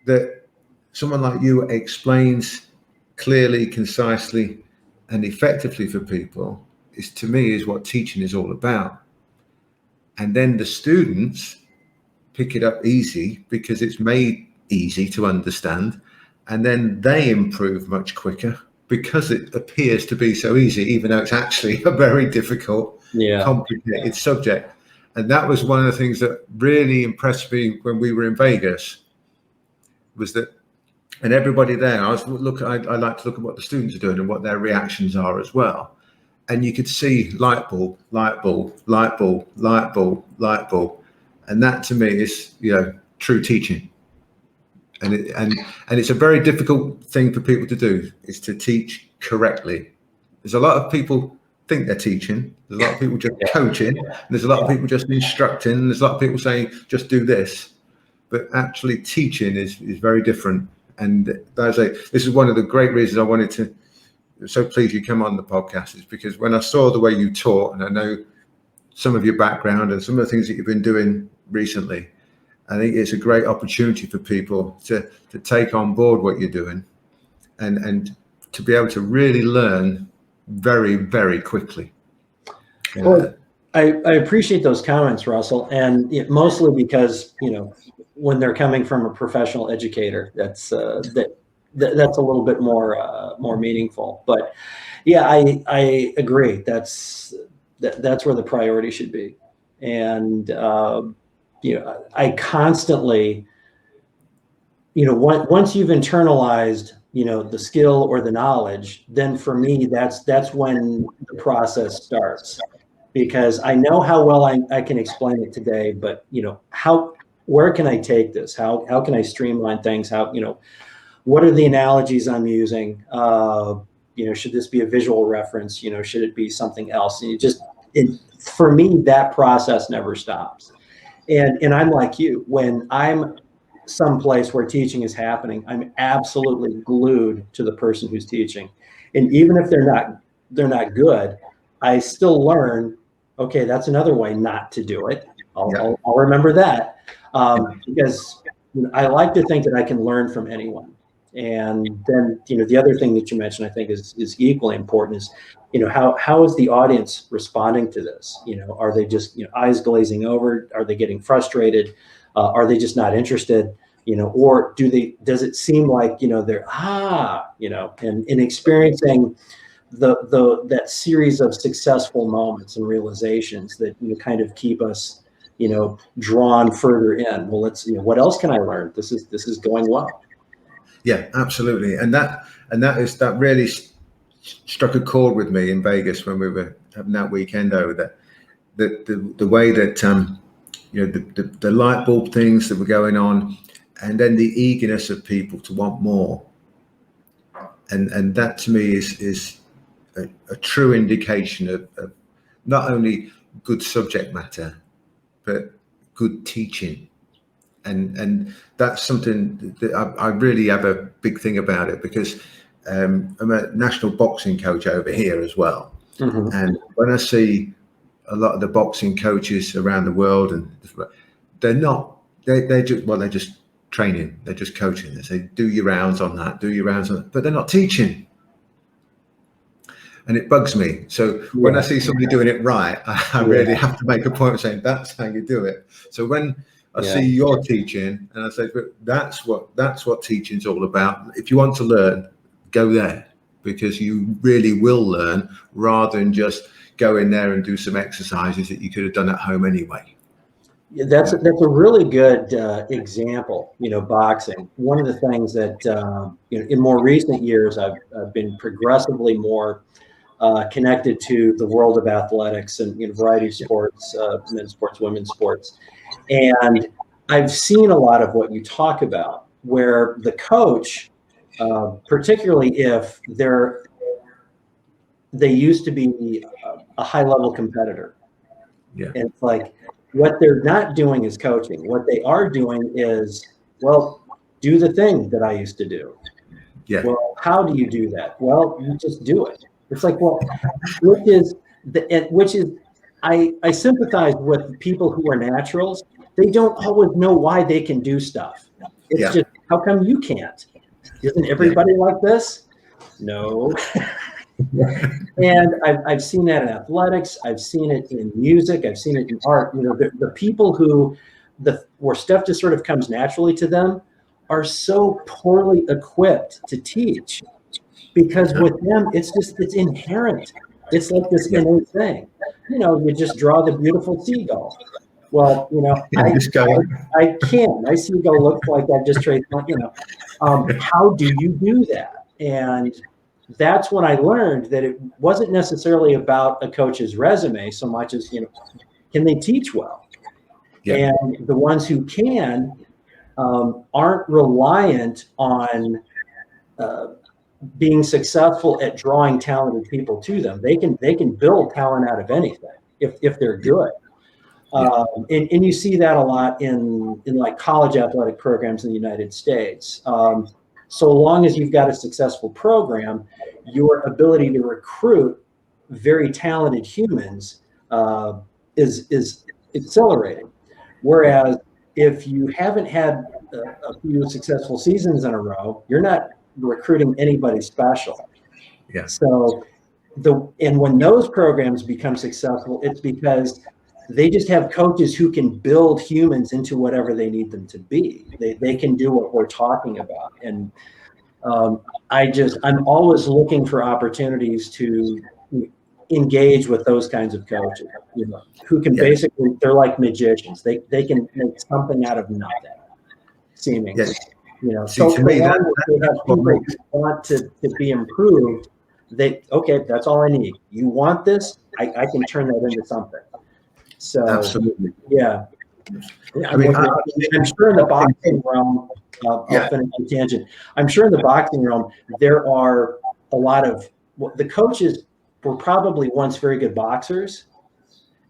that someone like you explains clearly, concisely, and effectively for people? To me is what teaching is all about. And then the students pick it up easy because it's made easy to understand, and then they improve much quicker because it appears to be so easy, even though it's actually a very difficult, complicated subject. And that was one of the things that really impressed me when we were in Vegas, was that, and everybody there, I like to look at what the students are doing and what their reactions are as well. And you could see light bulb, light bulb, light bulb, light bulb, light bulb. And that to me is, true teaching. And it's a very difficult thing for people to do, is to teach correctly. There's a lot of people think they're teaching. There's a lot of people just coaching. And there's a lot of people just instructing. And there's a lot of people saying, just do this. But actually teaching is very different. And this is one of the great reasons I wanted to, I'm so pleased you come on the podcast, is because when I saw the way you taught, and I know some of your background and some of the things that you've been doing recently, I think it's a great opportunity for people to take on board what you're doing and to be able to really learn very, very quickly. Well, I appreciate those comments, Russell, and mostly because, when they're coming from a professional educator, that's a little bit more meaningful. But yeah, I agree. That's where the priority should be. And I constantly, once you've internalized, the skill or the knowledge, then for me, that's when the process starts, because I know how well I can explain it today, but where can I take this? How can I streamline things? What are the analogies I'm using? Should this be a visual reference? Should it be something else? And for me, that process never stops. And I'm like you, when I'm someplace where teaching is happening, I'm absolutely glued to the person who's teaching. And even if they're not good, I still learn, okay, that's another way not to do it. I'll remember that. Because I like to think that I can learn from anyone. And then, the other thing that you mentioned, I think is equally important is, how is the audience responding to this? Are they just, eyes glazing over? Are they getting frustrated? Are they just not interested? Or does it seem like, they're, and experiencing that series of successful moments and realizations that, kind of keep us, drawn further in. Well, what else can I learn? This is going well. Yeah, absolutely. And that really struck a chord with me in Vegas when we were having that weekend over the way that, the light bulb things that were going on, and then the eagerness of people to want more. And that to me is a true indication of not only good subject matter, but good teaching. And that's something that I really have a big thing about it, because I'm a national boxing coach over here as well. Mm-hmm. And when I see a lot of the boxing coaches around the world, and they're just training, they're just coaching. They say, do your rounds on that, but they're not teaching. And it bugs me. So when I see somebody doing it right, I really have to make a point of saying, that's how you do it. So when I see your teaching, and I say, that's what teaching's all about. If you want to learn, go there, because you really will learn, rather than just go in there and do some exercises that you could have done at home anyway. Yeah, that's a really good example. Boxing. One of the things that in more recent years I've been progressively more connected to the world of athletics and a variety of sports, men's sports, women's sports. And I've seen a lot of what you talk about, where the coach, particularly if they used to be a high-level competitor. Yeah. And it's like, what they're not doing is coaching. What they are doing is, do the thing that I used to do. Yeah. Well, how do you do that? Well, you just do it. It's like, I sympathize with people who are naturals. They don't always know why they can do stuff. It's just, how come you can't? Isn't everybody like this? No. And I've seen that in athletics. I've seen it in music. I've seen it in art. The people where stuff just sort of comes naturally to them are so poorly equipped to teach, because with them, it's inherent. It's like this innate thing. You just draw the beautiful seagull. Well, I can't. My seagull looks like I've just traced. How do you do that? And that's when I learned that it wasn't necessarily about a coach's resume so much as, can they teach well? Yeah. And the ones who can aren't reliant on being successful at drawing talented people to them. They can build talent out of anything if they're good. And you see that a lot in like college athletic programs in the United States. So long as you've got a successful program, your ability to recruit very talented humans is accelerating. Whereas if you haven't had a few successful seasons in a row, you're not recruiting anybody special. Yeah. So when those programs become successful, it's because they just have coaches who can build humans into whatever they need them to be. They can do what we're talking about. And I'm always looking for opportunities to engage with those kinds of coaches, who can basically, they're like magicians. They can make something out of nothing, seemingly. Yes. So to me, they have people who want to be improved. That's all I need. You want this? I can turn that into something. So absolutely, yeah. I'm sure in the boxing realm, I'll finish the tangent. I'm sure in the boxing realm there are a lot of the coaches were probably once very good boxers,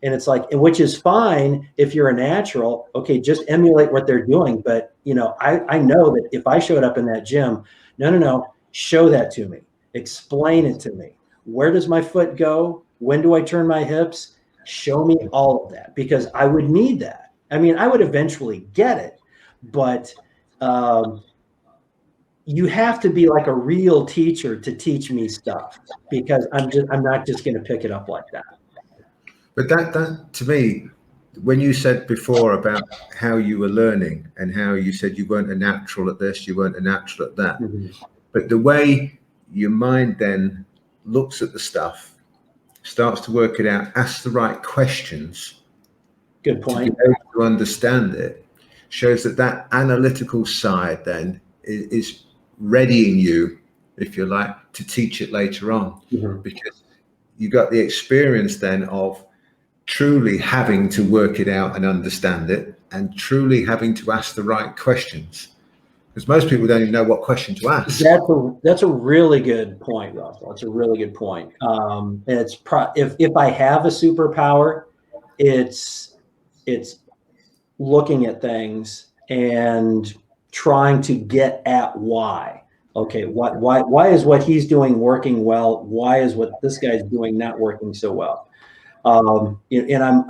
and it's like, which is fine if you're a natural. Okay, just emulate what they're doing. But I know that if I showed up in that gym, no, show that to me, explain it to me. Where does my foot go? When do I turn my hips? Show me all of that, because I would need that. I mean, I would eventually get it, but you have to be like a real teacher to teach me stuff, because I'm not just going to pick it up like that. But that to me, when you said before about how you were learning and how you said you weren't a natural at this, you weren't a natural at that, but the way your mind then looks at the stuff, starts to work it out, asks the right questions, good point, to be able to understand it, shows that analytical side then is readying you, if you like, to teach it later on, because you got the experience then of truly having to work it out and understand it, and truly having to ask the right questions, because most people don't even know what question to ask. That's a really good point, Russell. It's a really good point. If I have a superpower, it's looking at things and trying to get at why. Okay, why is what he's doing working well? Why is what this guy's doing not working so well? And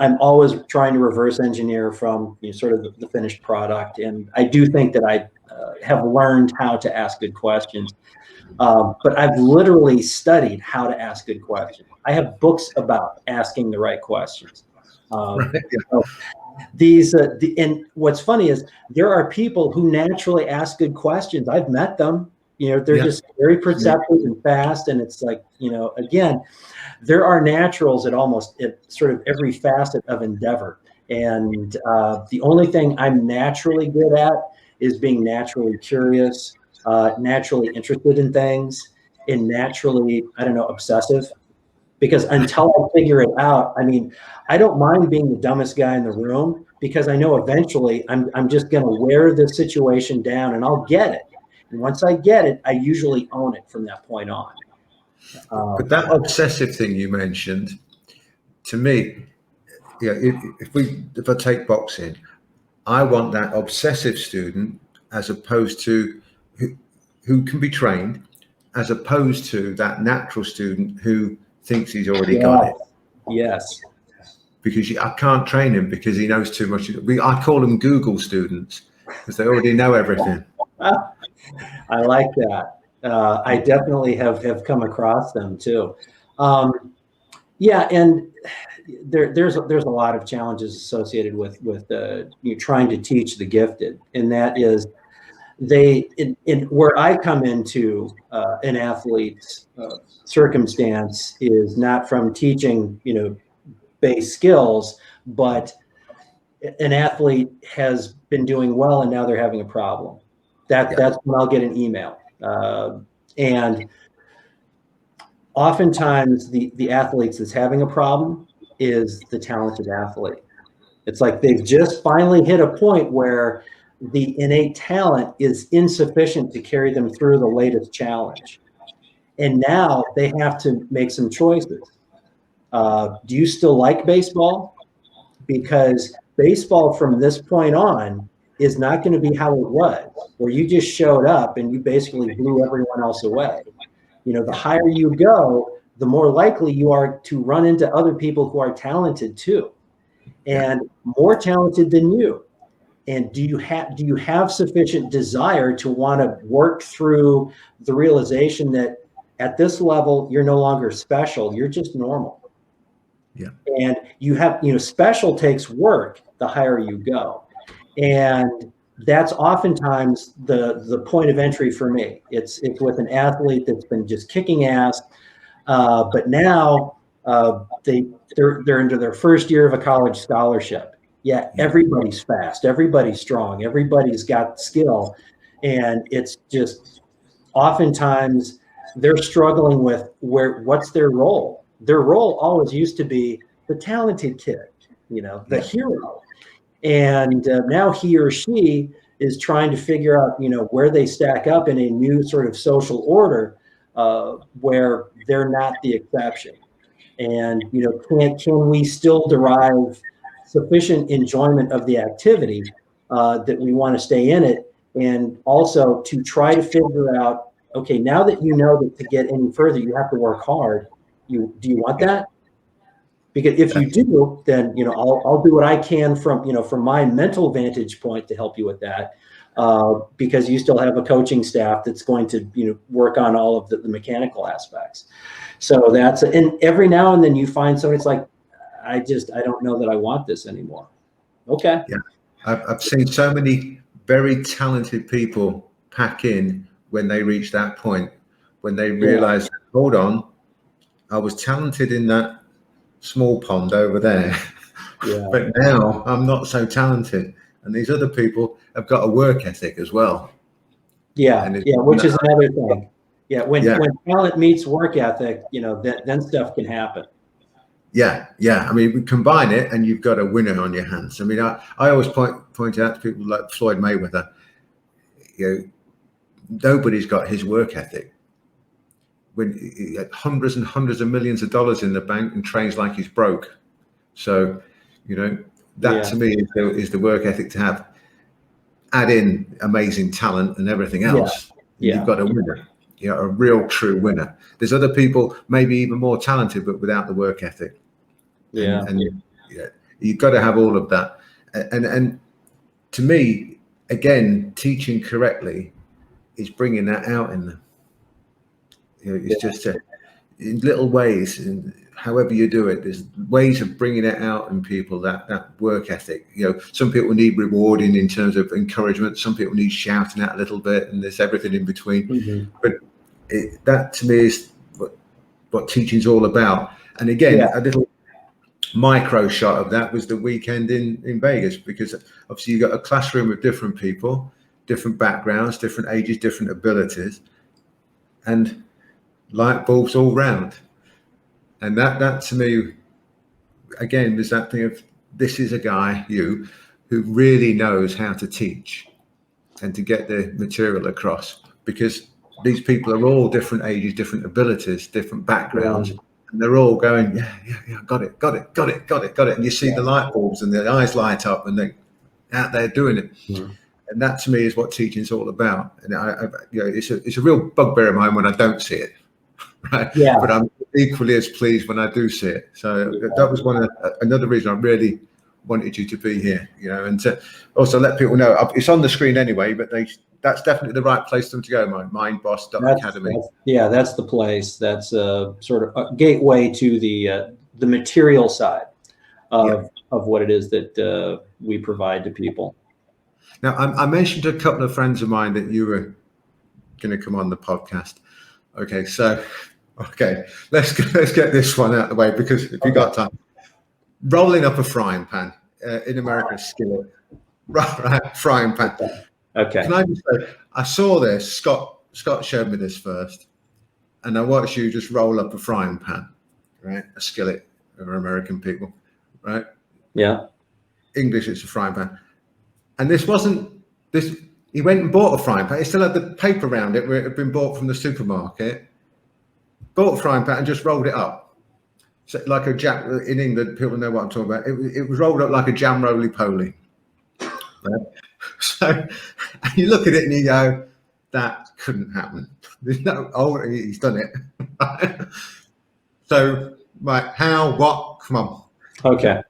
I'm always trying to reverse engineer from sort of the finished product. And I do think that I have learned how to ask good questions. But I've literally studied how to ask good questions. I have books about asking the right questions. And what's funny is there are people who naturally ask good questions. I've met them. They're just very perceptive and fast. And it's like, again, there are naturals at sort of every facet of endeavor. And the only thing I'm naturally good at is being naturally curious, naturally interested in things, and naturally, obsessive. Because until I figure it out, I don't mind being the dumbest guy in the room, because I know eventually I'm just going to wear the situation down and I'll get it. And once I get it, I usually own it from that point on. But that obsessive thing you mentioned, to me, if I take boxing, I want that obsessive student, as opposed to who can be trained, as opposed to that natural student who thinks he's already got it. Yes. Because I can't train him because he knows too much. I call them Google students, because they already know everything. I like that. I definitely have come across them too. And there's a lot of challenges associated with trying to teach the gifted, and that is where I come into an athlete's circumstance is not from teaching base skills, but an athlete has been doing well and now they're having a problem. That's when I'll get an email. And oftentimes the athletes that's having a problem is the talented athlete. It's like they've just finally hit a point where the innate talent is insufficient to carry them through the latest challenge. And now they have to make some choices. Do you still like baseball? Because baseball from this point on is not going to be how it was, where you just showed up and you basically blew everyone else away. The higher you go, the more likely you are to run into other people who are talented too, and more talented than you. And do you have sufficient desire to want to work through the realization that at this level, you're no longer special, you're just normal. Yeah. And you have, special takes work the higher you go. And that's oftentimes the point of entry for me. It's with an athlete that's been just kicking ass, but now they're into their first year of a college scholarship. Yeah, everybody's fast, everybody's strong, everybody's got skill, and it's just oftentimes they're struggling with what's their role. Their role always used to be the talented kid, the hero. And now he or she is trying to figure out, where they stack up in a new sort of social order where they're not the exception. And, can we still derive sufficient enjoyment of the activity that we want to stay in it? And also to try to figure out, okay, now that you know that to get any further, you have to work hard. Do you want that? Because if you do, then I'll do what I can from my mental vantage point to help you with that. because you still have a coaching staff that's going to, work on all of the mechanical aspects. So and every now and then you find somebody, it's like, I don't know that I want this anymore. Okay. Yeah. I've seen so many very talented people pack in when they reach that point, when they realize, hold on, I was talented in that small pond over there, but now I'm not so talented. And these other people have got a work ethic as well. Yeah, which is another thing. Yeah, when talent meets work ethic, then stuff can happen. Yeah. I mean, we combine it, and you've got a winner on your hands. I mean, I always point out to people like Floyd Mayweather, nobody's got his work ethic. When he had hundreds and hundreds of millions of dollars in the bank and trains like he's broke. So, that to me is the work ethic to have. Add in amazing talent and everything else. You've got a winner. A real true winner. There's other people maybe even more talented, but without the work ethic. And you've got to have all of that. And to me, again, teaching correctly is bringing that out in them. It's just in little ways, and however you do it, there's ways of bringing it out in people, that work ethic. Some people need rewarding in terms of encouragement. Some people need shouting out a little bit, and there's everything in between. Mm-hmm. But that to me is what teaching's all about. And again, a little micro shot of that was the weekend in Vegas, because obviously you got a classroom of different people, different backgrounds, different ages, different abilities, and light bulbs all round. And that to me, again, was that thing of, this is a guy, who really knows how to teach and to get the material across, because these people are all different ages, different abilities, different backgrounds, and they're all going, got it. And you see the light bulbs and their eyes light up, and they're out there doing it. Mm. And that to me is what teaching's all about. And it's a real bugbear of mine when I don't see it. Right. Yeah. But I'm equally as pleased when I do see it. So that was another reason I really wanted you to be here, and to also let people know it's on the screen anyway, but that's definitely the right place for them to go. mindboss.academy. That's the place. That's sort of a gateway to the material side of what it is that we provide to people. Now, I mentioned to a couple of friends of mine that you were going to come on the podcast. Okay, let's get this one out of the way, because if you got time, rolling up a frying pan, in America, skillet, right, frying pan. Okay. Can I just say, I saw this, Scott showed me this first, and I watched you just roll up a frying pan, right? A skillet for American people, right? Yeah. English, it's a frying pan. And this wasn't this. He went and bought a frying pan. He still had the paper around it where it had been bought from the supermarket. Bought a frying pan and just rolled it up. So like in England, people know what I'm talking about. It was rolled up like a jam roly-poly. Right? So you look at it and you go, that couldn't happen. There's no, he's done it. Right? So, right, how, what, come on. Okay.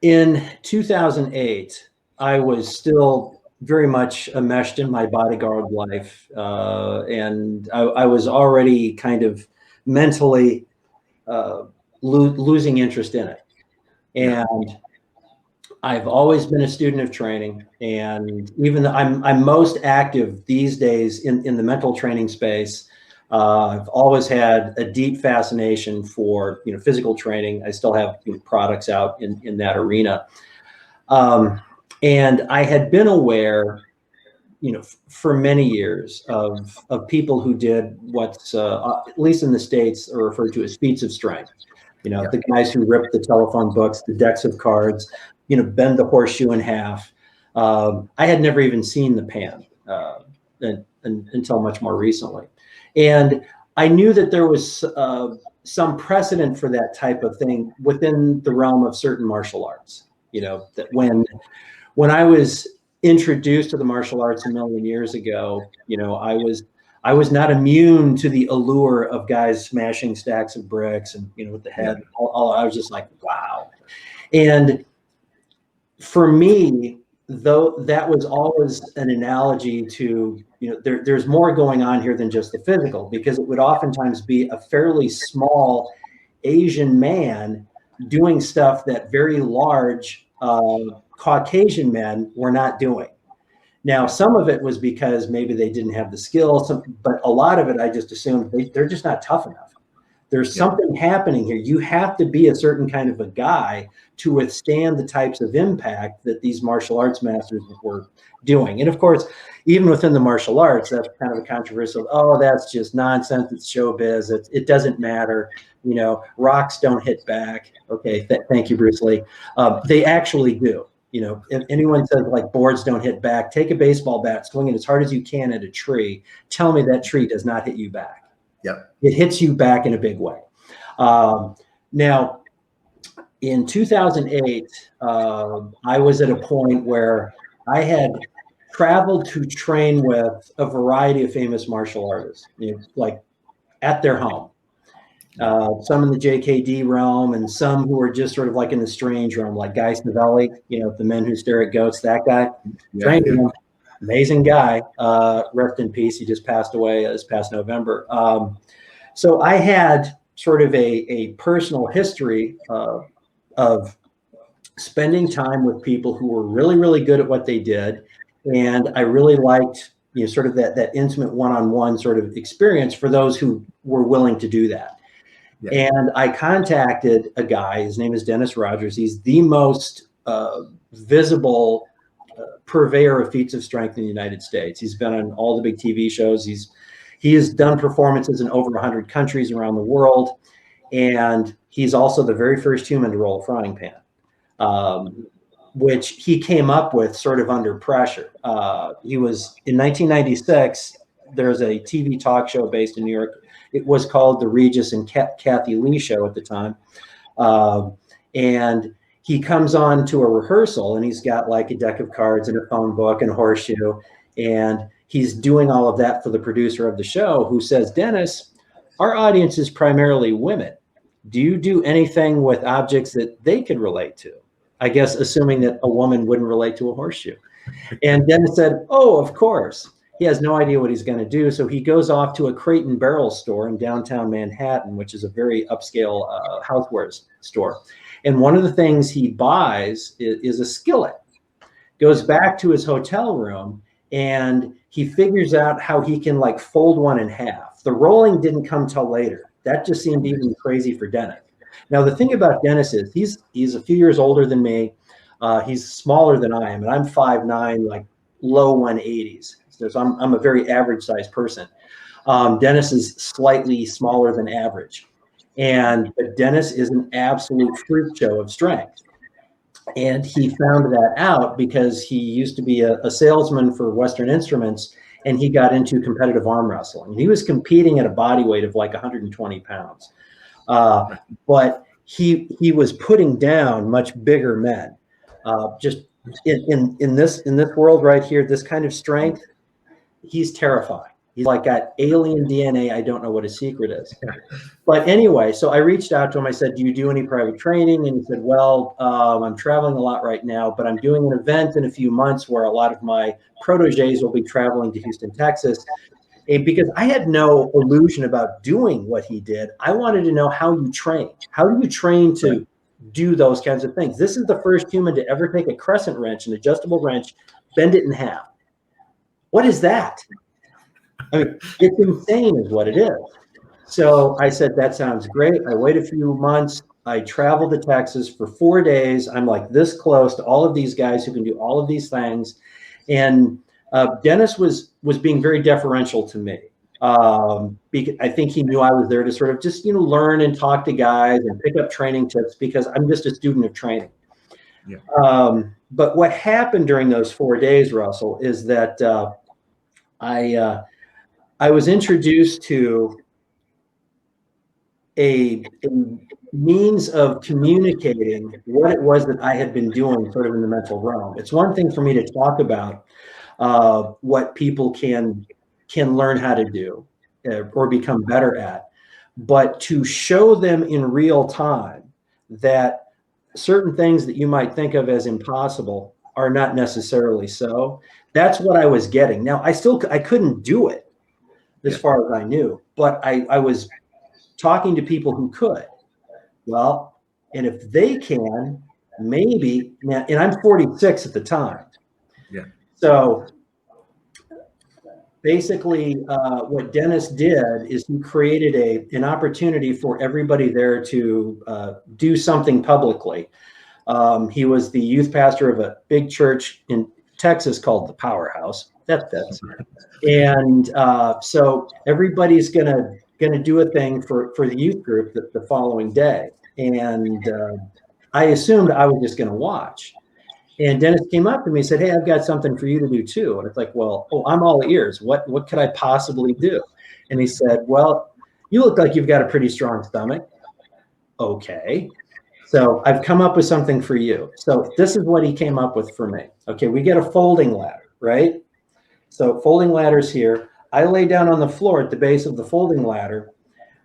In 2008, I was still very much enmeshed in my bodyguard life, and I was already kind of mentally losing interest in it. And I've always been a student of training, and even though I'm most active these days in the mental training space, I've always had a deep fascination for physical training. I still have products out in that arena. And I had been aware, for many years of people who did what's, at least in the States, are referred to as feats of strength. The guys who rip the telephone books, the decks of cards, bend the horseshoe in half. I had never even seen the pan until much more recently. And I knew that there was some precedent for that type of thing within the realm of certain martial arts. That when I was introduced to the martial arts a million years ago, I was not immune to the allure of guys smashing stacks of bricks and with the head. I was just like, wow. And for me, though, that was always an analogy to, there's more going on here than just the physical, because it would oftentimes be a fairly small Asian man doing stuff that very large Caucasian men were not doing. Now, some of it was because maybe they didn't have the skill, but a lot of it, I just assumed they're just not tough enough. There's something happening here. You have to be a certain kind of a guy to withstand the types of impact that these martial arts masters were doing. And of course, even within the martial arts, that's kind of a controversial, oh, that's just nonsense. It's showbiz. It doesn't matter. Rocks don't hit back. Okay, thank you, Bruce Lee. They actually do. If anyone says like boards don't hit back, take a baseball bat, swing it as hard as you can at a tree. Tell me that tree does not hit you back. Yep. It hits you back in a big way. Now, in 2008, I was at a point where I had traveled to train with a variety of famous martial artists, like at their home. Some in the JKD realm and some who are just sort of like in the strange realm, like Guy Savelli, the Men Who Stare at Goats, that guy. Trained him. Amazing guy. Rest in peace. He just passed away this past November. So I had sort of a personal history of spending time with people who were really, really good at what they did. And I really liked, sort of that intimate one-on-one sort of experience for those who were willing to do that. Yeah. And I contacted a guy, his name is Dennis Rodgers. He's the most visible purveyor of feats of strength in the United States. He's been on all the big TV shows. He has done performances in over 100 countries around the world. And he's also the very first human to roll a frying pan, which he came up with sort of under pressure. He was, in 1996, there's a TV talk show based in New York. It was called the Regis and Kathy Lee Show at the time. And he comes on to a rehearsal and he's got like a deck of cards and a phone book and a horseshoe. And he's doing all of that for the producer of the show, who says, Dennis, our audience is primarily women. Do you do anything with objects that they could relate to? I guess assuming that a woman wouldn't relate to a horseshoe. And Dennis said, oh, of course. He has no idea what he's going to do. So he goes off to a Crate and Barrel store in downtown Manhattan, which is a very upscale housewares store. And one of the things he buys is a skillet. Goes back to his hotel room and he figures out how he can like fold one in half. The rolling didn't come till later. That just seemed even crazy for Dennis. Now, the thing about Dennis is he's a few years older than me. He's smaller than I am, and I'm 5'9", like low 180s. So I'm a very average sized person. Dennis is slightly smaller than average. And Dennis is an absolute freak show of strength. And he found that out because he used to be a salesman for Western Instruments, and he got into competitive arm wrestling. He was competing at a body weight of like 120 pounds. But he was putting down much bigger men. Just in this world right here, this kind of strength, he's terrifying. He's like got alien DNA. I don't know what his secret is. But anyway, so I reached out to him. I said, do you do any private training? And he said, well, I'm traveling a lot right now, but I'm doing an event in a few months where a lot of my proteges will be traveling to Houston, Texas. And because I had no illusion about doing what he did, I wanted to know how you train. How do you train to do those kinds of things? This is the first human to ever take a crescent wrench, an adjustable wrench, bend it in half. What is that? I mean, it's insane is what it is. So I said, that sounds great. I wait a few months. I travel to Texas for 4 days. I'm like this close to all of these guys who can do all of these things. And Dennis was being very deferential to me. Because I think he knew I was there to sort of just, learn and talk to guys and pick up training tips because I'm just a student of training. Yeah. But what happened during those 4 days, Russell, is that I was introduced to a means of communicating what it was that I had been doing sort of in the mental realm. It's one thing for me to talk about what people can learn how to do or become better at, but to show them in real time that certain things that you might think of as impossible are not necessarily so. That's what I was getting. Now, I couldn't do it as far as I knew, but I was talking to people who could. Well, and if they can, maybe now, and I'm 46 at the time. Yeah. So basically, what Dennis did is he created an opportunity for everybody there to do something publicly. He was the youth pastor of a big church in Texas called the Powerhouse. That fits. And so everybody's gonna do a thing for the youth group the following day. And I assumed I was just gonna watch. And Dennis came up to me and said, "Hey, I've got something for you to do too." And it's like, well, I'm all ears. What could I possibly do? And he said, "Well, you look like you've got a pretty strong stomach." Okay. So I've come up with something for you. So this is what he came up with for me. Okay, we get a folding ladder, right? So folding ladder's here. I lay down on the floor at the base of the folding ladder.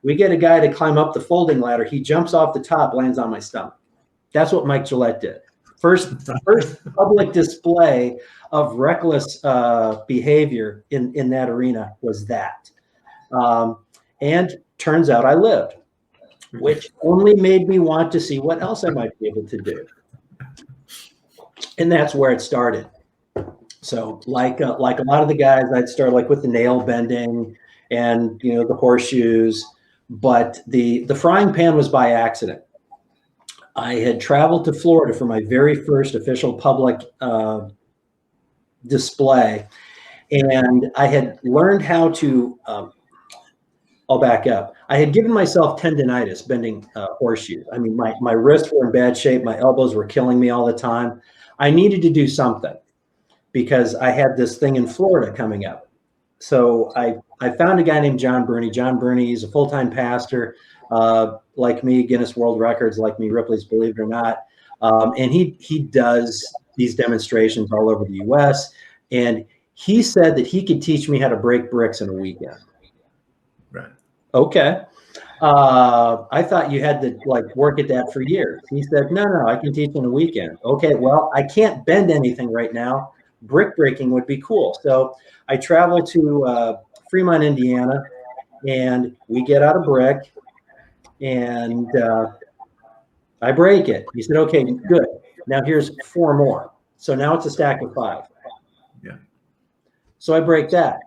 We get a guy to climb up the folding ladder. He jumps off the top, lands on my stomach. That's what Mike Gillette did. First public display of reckless behavior in that arena was that. And turns out I lived, which only made me want to see what else I might be able to do. And that's where it started. So like a lot of the guys, I'd start like with the nail bending and, you know, the horseshoes, but the frying pan was by accident. I had traveled to Florida for my very first official public display, and I had learned how to, I'll back up. I had given myself tendinitis bending horseshoes. I mean, my wrists were in bad shape. My elbows were killing me all the time. I needed to do something because I had this thing in Florida coming up. So I found a guy named John Burney. John Burney is a full-time pastor, like me, Guinness World Records, like me, Ripley's, believe it or not. And he does these demonstrations all over the US. And he said that he could teach me how to break bricks in a weekend. Right. Okay. I thought you had to like work at that for years. He said, no, I can teach in a weekend. Okay, well, I can't bend anything right now. Brick breaking would be cool. So I travel to Fremont, Indiana, and we get out a brick and I break it. He said, okay, good. Now here's 4 more. So now it's a stack of 5. Yeah. So I break that.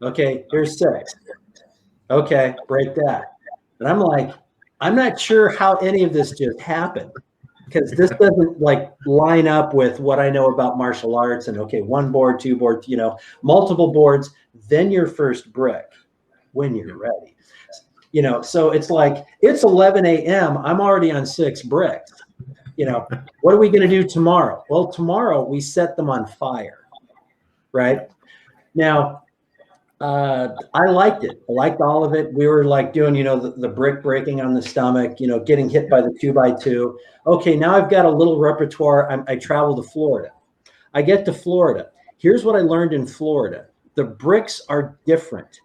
Okay, here's 6. Okay, break that. And I'm like, I'm not sure how any of this just happened because this doesn't like line up with what I know about martial arts and okay, 1 board, 2 board, you know, multiple boards, then your first brick when you're ready. You know, so it's like, it's 11 a.m. I'm already on 6 bricks. You know, what are we going to do tomorrow? Well, tomorrow we set them on fire, right? Now, I liked it. I liked all of it. We were like doing, you know, the brick breaking on the stomach, you know, getting hit by the 2x2. Okay, now I've got a little repertoire. I travel to Florida. I get to Florida. Here's what I learned in Florida. The bricks are different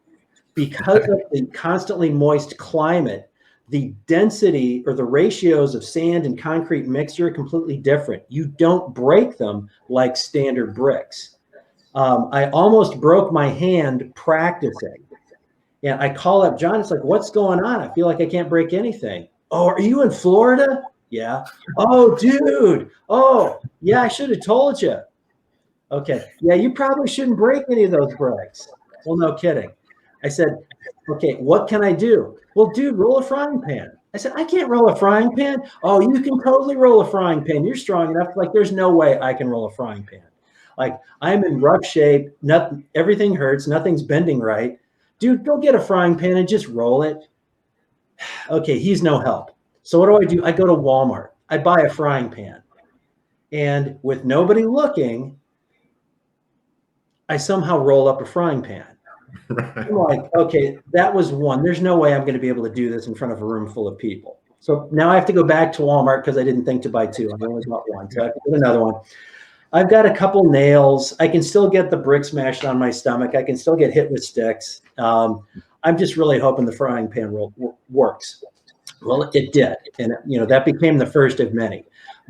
because of the constantly moist climate. The density or the ratios of sand and concrete mixture are completely different. You don't break them like standard bricks. I almost broke my hand practicing. And I call up John. It's like, what's going on? I feel like I can't break anything. Oh, are you in Florida? Yeah. Oh, dude. Oh, yeah, I should have told you. Okay. Yeah, you probably shouldn't break any of those bricks. Well, no kidding. I said, okay, what can I do? Well, dude, roll a frying pan. I said, I can't roll a frying pan. Oh, you can totally roll a frying pan. You're strong enough. Like, there's no way I can roll a frying pan. Like, I'm in rough shape. Nothing, everything hurts. Nothing's bending right. Dude, go get a frying pan and just roll it. Okay, he's no help. So what do? I go to Walmart. I buy a frying pan. And with nobody looking, I somehow roll up a frying pan. Right. I'm like, okay, that was one. There's no way I'm going to be able to do this in front of a room full of people. So now I have to go back to Walmart because I didn't think to buy 2. I only bought 1. So I have to get another one. I've got a couple nails. I can still get the brick smashed on my stomach. I can still get hit with sticks. I'm just really hoping the frying pan works. Well, it did. And, that became the first of many.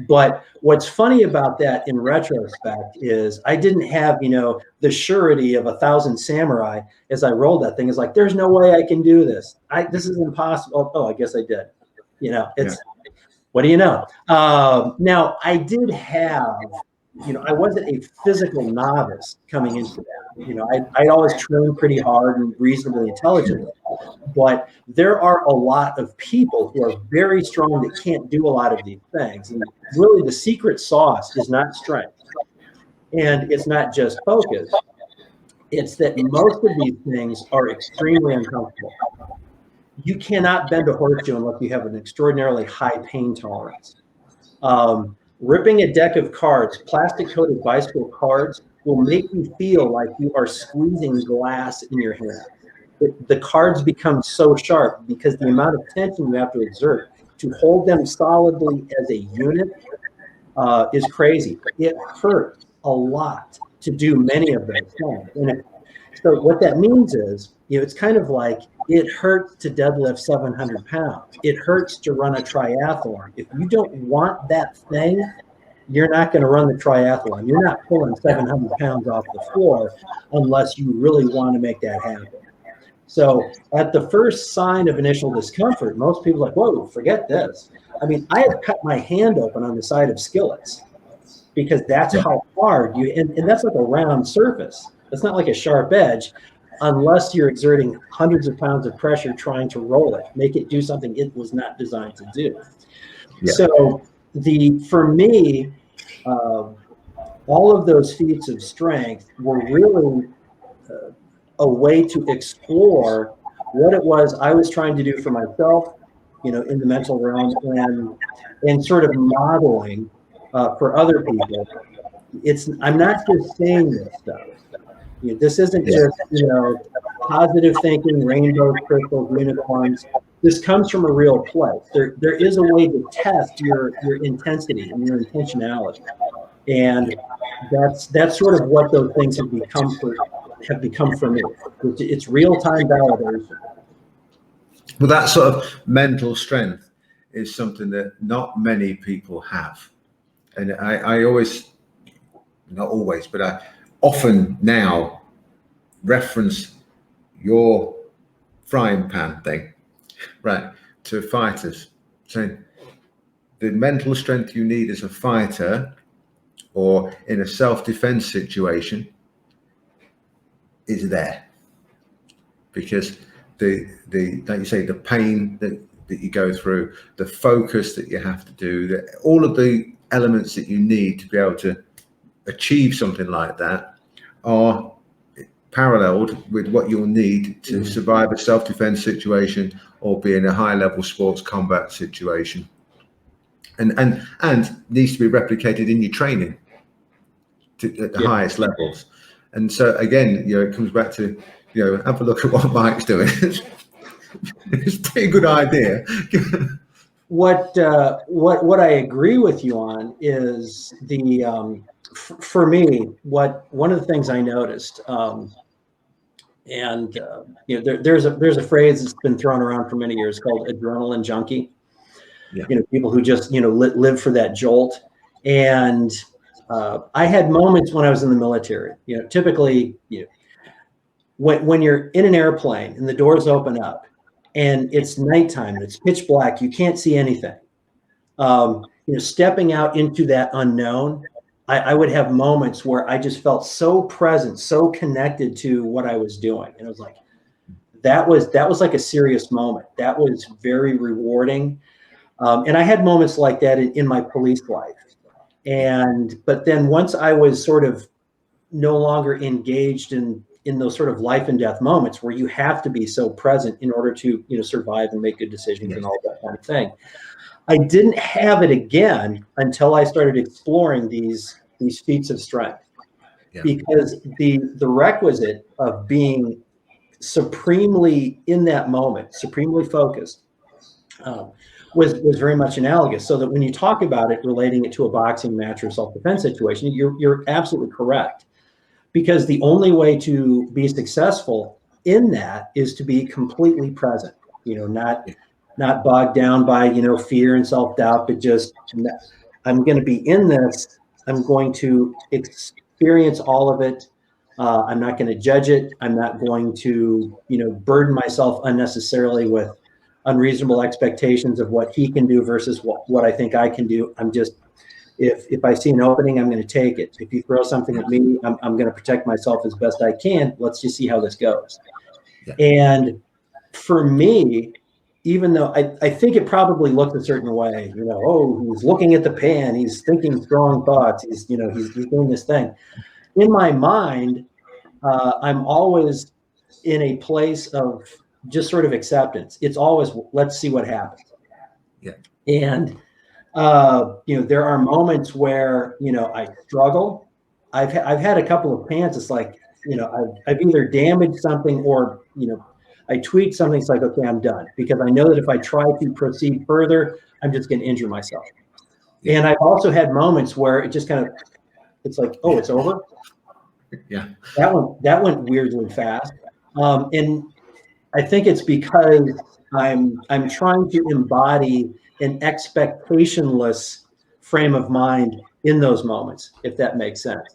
But what's funny about that in retrospect is I didn't have, the surety of 1,000 samurai as I rolled that thing. It's like, there's no way I can do this. This is impossible. Oh, I guess I did. What do you know? Now, I did have, I wasn't a physical novice coming into that. I always trained pretty hard and reasonably intelligently. But there are a lot of people who are very strong that can't do a lot of these things. And really, the secret sauce is not strength. And it's not just focus. It's that most of these things are extremely uncomfortable. You cannot bend a horseshoe unless you have an extraordinarily high pain tolerance. Ripping a deck of cards, plastic-coated bicycle cards, will make you feel like you are squeezing glass in your hand. The cards become so sharp because the amount of tension you have to exert to hold them solidly as a unit is crazy. It hurts a lot to do many of those things. And so what that means is, it's kind of like it hurts to deadlift 700 pounds. It hurts to run a triathlon. If you don't want that thing, you're not going to run the triathlon. You're not pulling 700 pounds off the floor unless you really want to make that happen. So at the first sign of initial discomfort, most people are like, whoa, forget this. I mean, I have cut my hand open on the side of skillets because that's how hard and that's like a round surface. It's not like a sharp edge unless you're exerting hundreds of pounds of pressure trying to roll it, make it do something it was not designed to do. Yeah. So for me, all of those feats of strength were really a way to explore what it was I was trying to do for myself, in the mental realm, and sort of modeling for other people. I'm not just saying this stuff. This isn't just positive thinking, rainbows, crystals, unicorns. This comes from a real place. There is a way to test your intensity and your intentionality, and that's sort of what those things have become for me. It's real-time validation. Well, that sort of mental strength is something that not many people have, and I always, not always, but I often now reference your frying pan thing, right, to fighters, saying the mental strength you need as a fighter or in a self-defense situation is there, because like you say, the pain that you go through, the focus that you have to do, all of the elements that you need to be able to achieve something like that are paralleled with what you'll need to survive a self-defense situation or be in a high-level sports combat situation, and needs to be replicated in your training at the highest levels. And so again, it comes back to have a look at what Mike's doing. It's a pretty good idea. What I agree with you on is for me, one of the things I noticed, there's a phrase that's been thrown around for many years called adrenaline junkie. Yeah. People who just live for that jolt. And I had moments when I was in the military. Typically, when you're in an airplane and the doors open up and it's nighttime and it's pitch black, you can't see anything. Stepping out into that unknown, I would have moments where I just felt so present, so connected to what I was doing. And it was like, that was like a serious moment. That was very rewarding. And I had moments like that in my police life. But then once I was sort of no longer engaged in those sort of life and death moments where you have to be so present in order to, survive and make good decisions and all that kind of thing, I didn't have it again until I started exploring these feats of strength. Yeah. Because the requisite of being supremely in that moment, supremely focused, was very much analogous. So that when you talk about it, relating it to a boxing match or self-defense situation, you're absolutely correct. Because the only way to be successful in that is to be completely present, not not bogged down by, fear and self-doubt, but just, I'm going to be in this. I'm going to experience all of it. I'm not going to judge it. I'm not going to, burden myself unnecessarily with unreasonable expectations of what he can do versus what I think I can do. I'm just, if I see an opening, I'm going to take it. If you throw something at me, I'm going to protect myself as best I can. Let's just see how this goes. Yeah. And for me, even though I think it probably looked a certain way, he's looking at the pan, he's thinking strong thoughts, he's doing this thing. In my mind, I'm always in a place of just sort of acceptance. It's always, let's see what happens. Yeah. And, there are moments where, I struggle. I've had a couple of pants. It's like, I've either damaged something or, I tweaked something. It's like, okay, I'm done, because I know that if I try to proceed further, I'm just going to injure myself. Yeah. And I've also had moments where it just kind of, it's like, oh, it's over. Yeah. That went weirdly fast. And I think it's because I'm trying to embody an expectationless frame of mind in those moments, if that makes sense.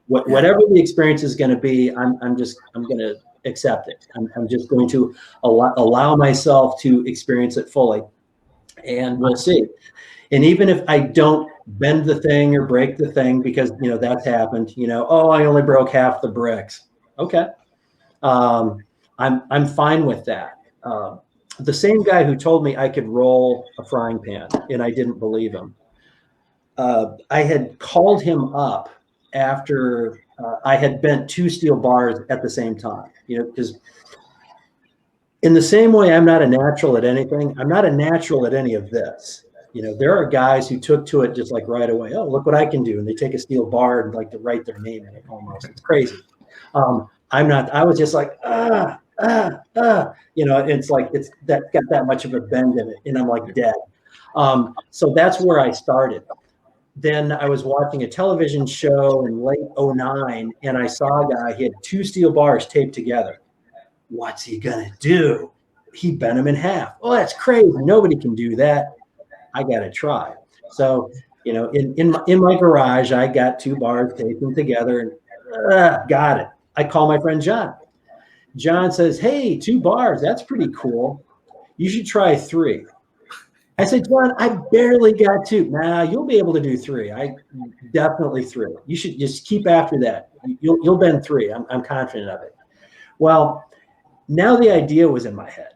Whatever the experience is going to be, I'm going to accept it. I'm just going to allow myself to experience it fully, and we'll see. And even if I don't bend the thing or break the thing, because that's happened, oh, I only broke half the bricks. Okay. I'm fine with that. The same guy who told me I could roll a frying pan, and I didn't believe him. I had called him up after I had bent 2 steel bars at the same time, because in the same way I'm not a natural at anything, I'm not a natural at any of this. There are guys who took to it just like right away. Oh, look what I can do. And they take a steel bar and like to write their name in it almost. It's crazy. I'm not, I was just like, it's like, it's that got that much of a bend in it, and I'm like dead. So that's where I started. Then I was watching a television show in late 2009, and I saw a guy, he had 2 steel bars taped together. What's he gonna do? He bent them in half. Oh, that's crazy. Nobody can do that. I gotta try. So, in my garage, I got 2 bars taped them together, and got it. I call my friend John. John says, hey, 2 bars, that's pretty cool. You should try 3. I said, John, I barely got 2. Nah, you'll be able to do 3. I definitely 3. You should just keep after that. You'll bend 3. I'm confident of it. Well, now the idea was in my head,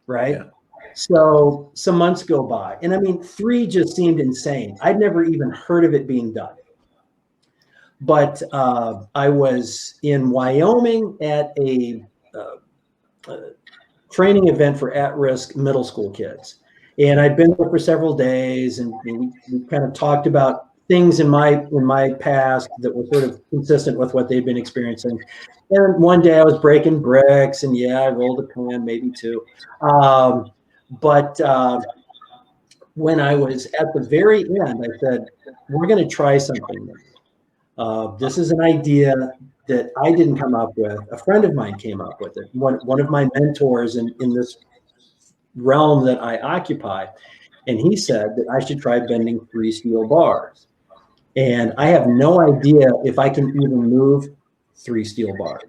right? Yeah. So some months go by, and I mean, 3 just seemed insane. I'd never even heard of it being done. But I was in Wyoming at a training event for at-risk middle school kids. And I'd been there for several days, and we kind of talked about things in my past that were sort of consistent with what they'd been experiencing. And one day I was breaking bricks, and yeah, I rolled a pan, maybe 2. But when I was at the very end, I said, we're going to try something new. This is an idea that I didn't come up with. A friend of mine came up with it. One of my mentors in this realm that I occupy. And he said that I should try bending 3 steel bars. And I have no idea if I can even move 3 steel bars.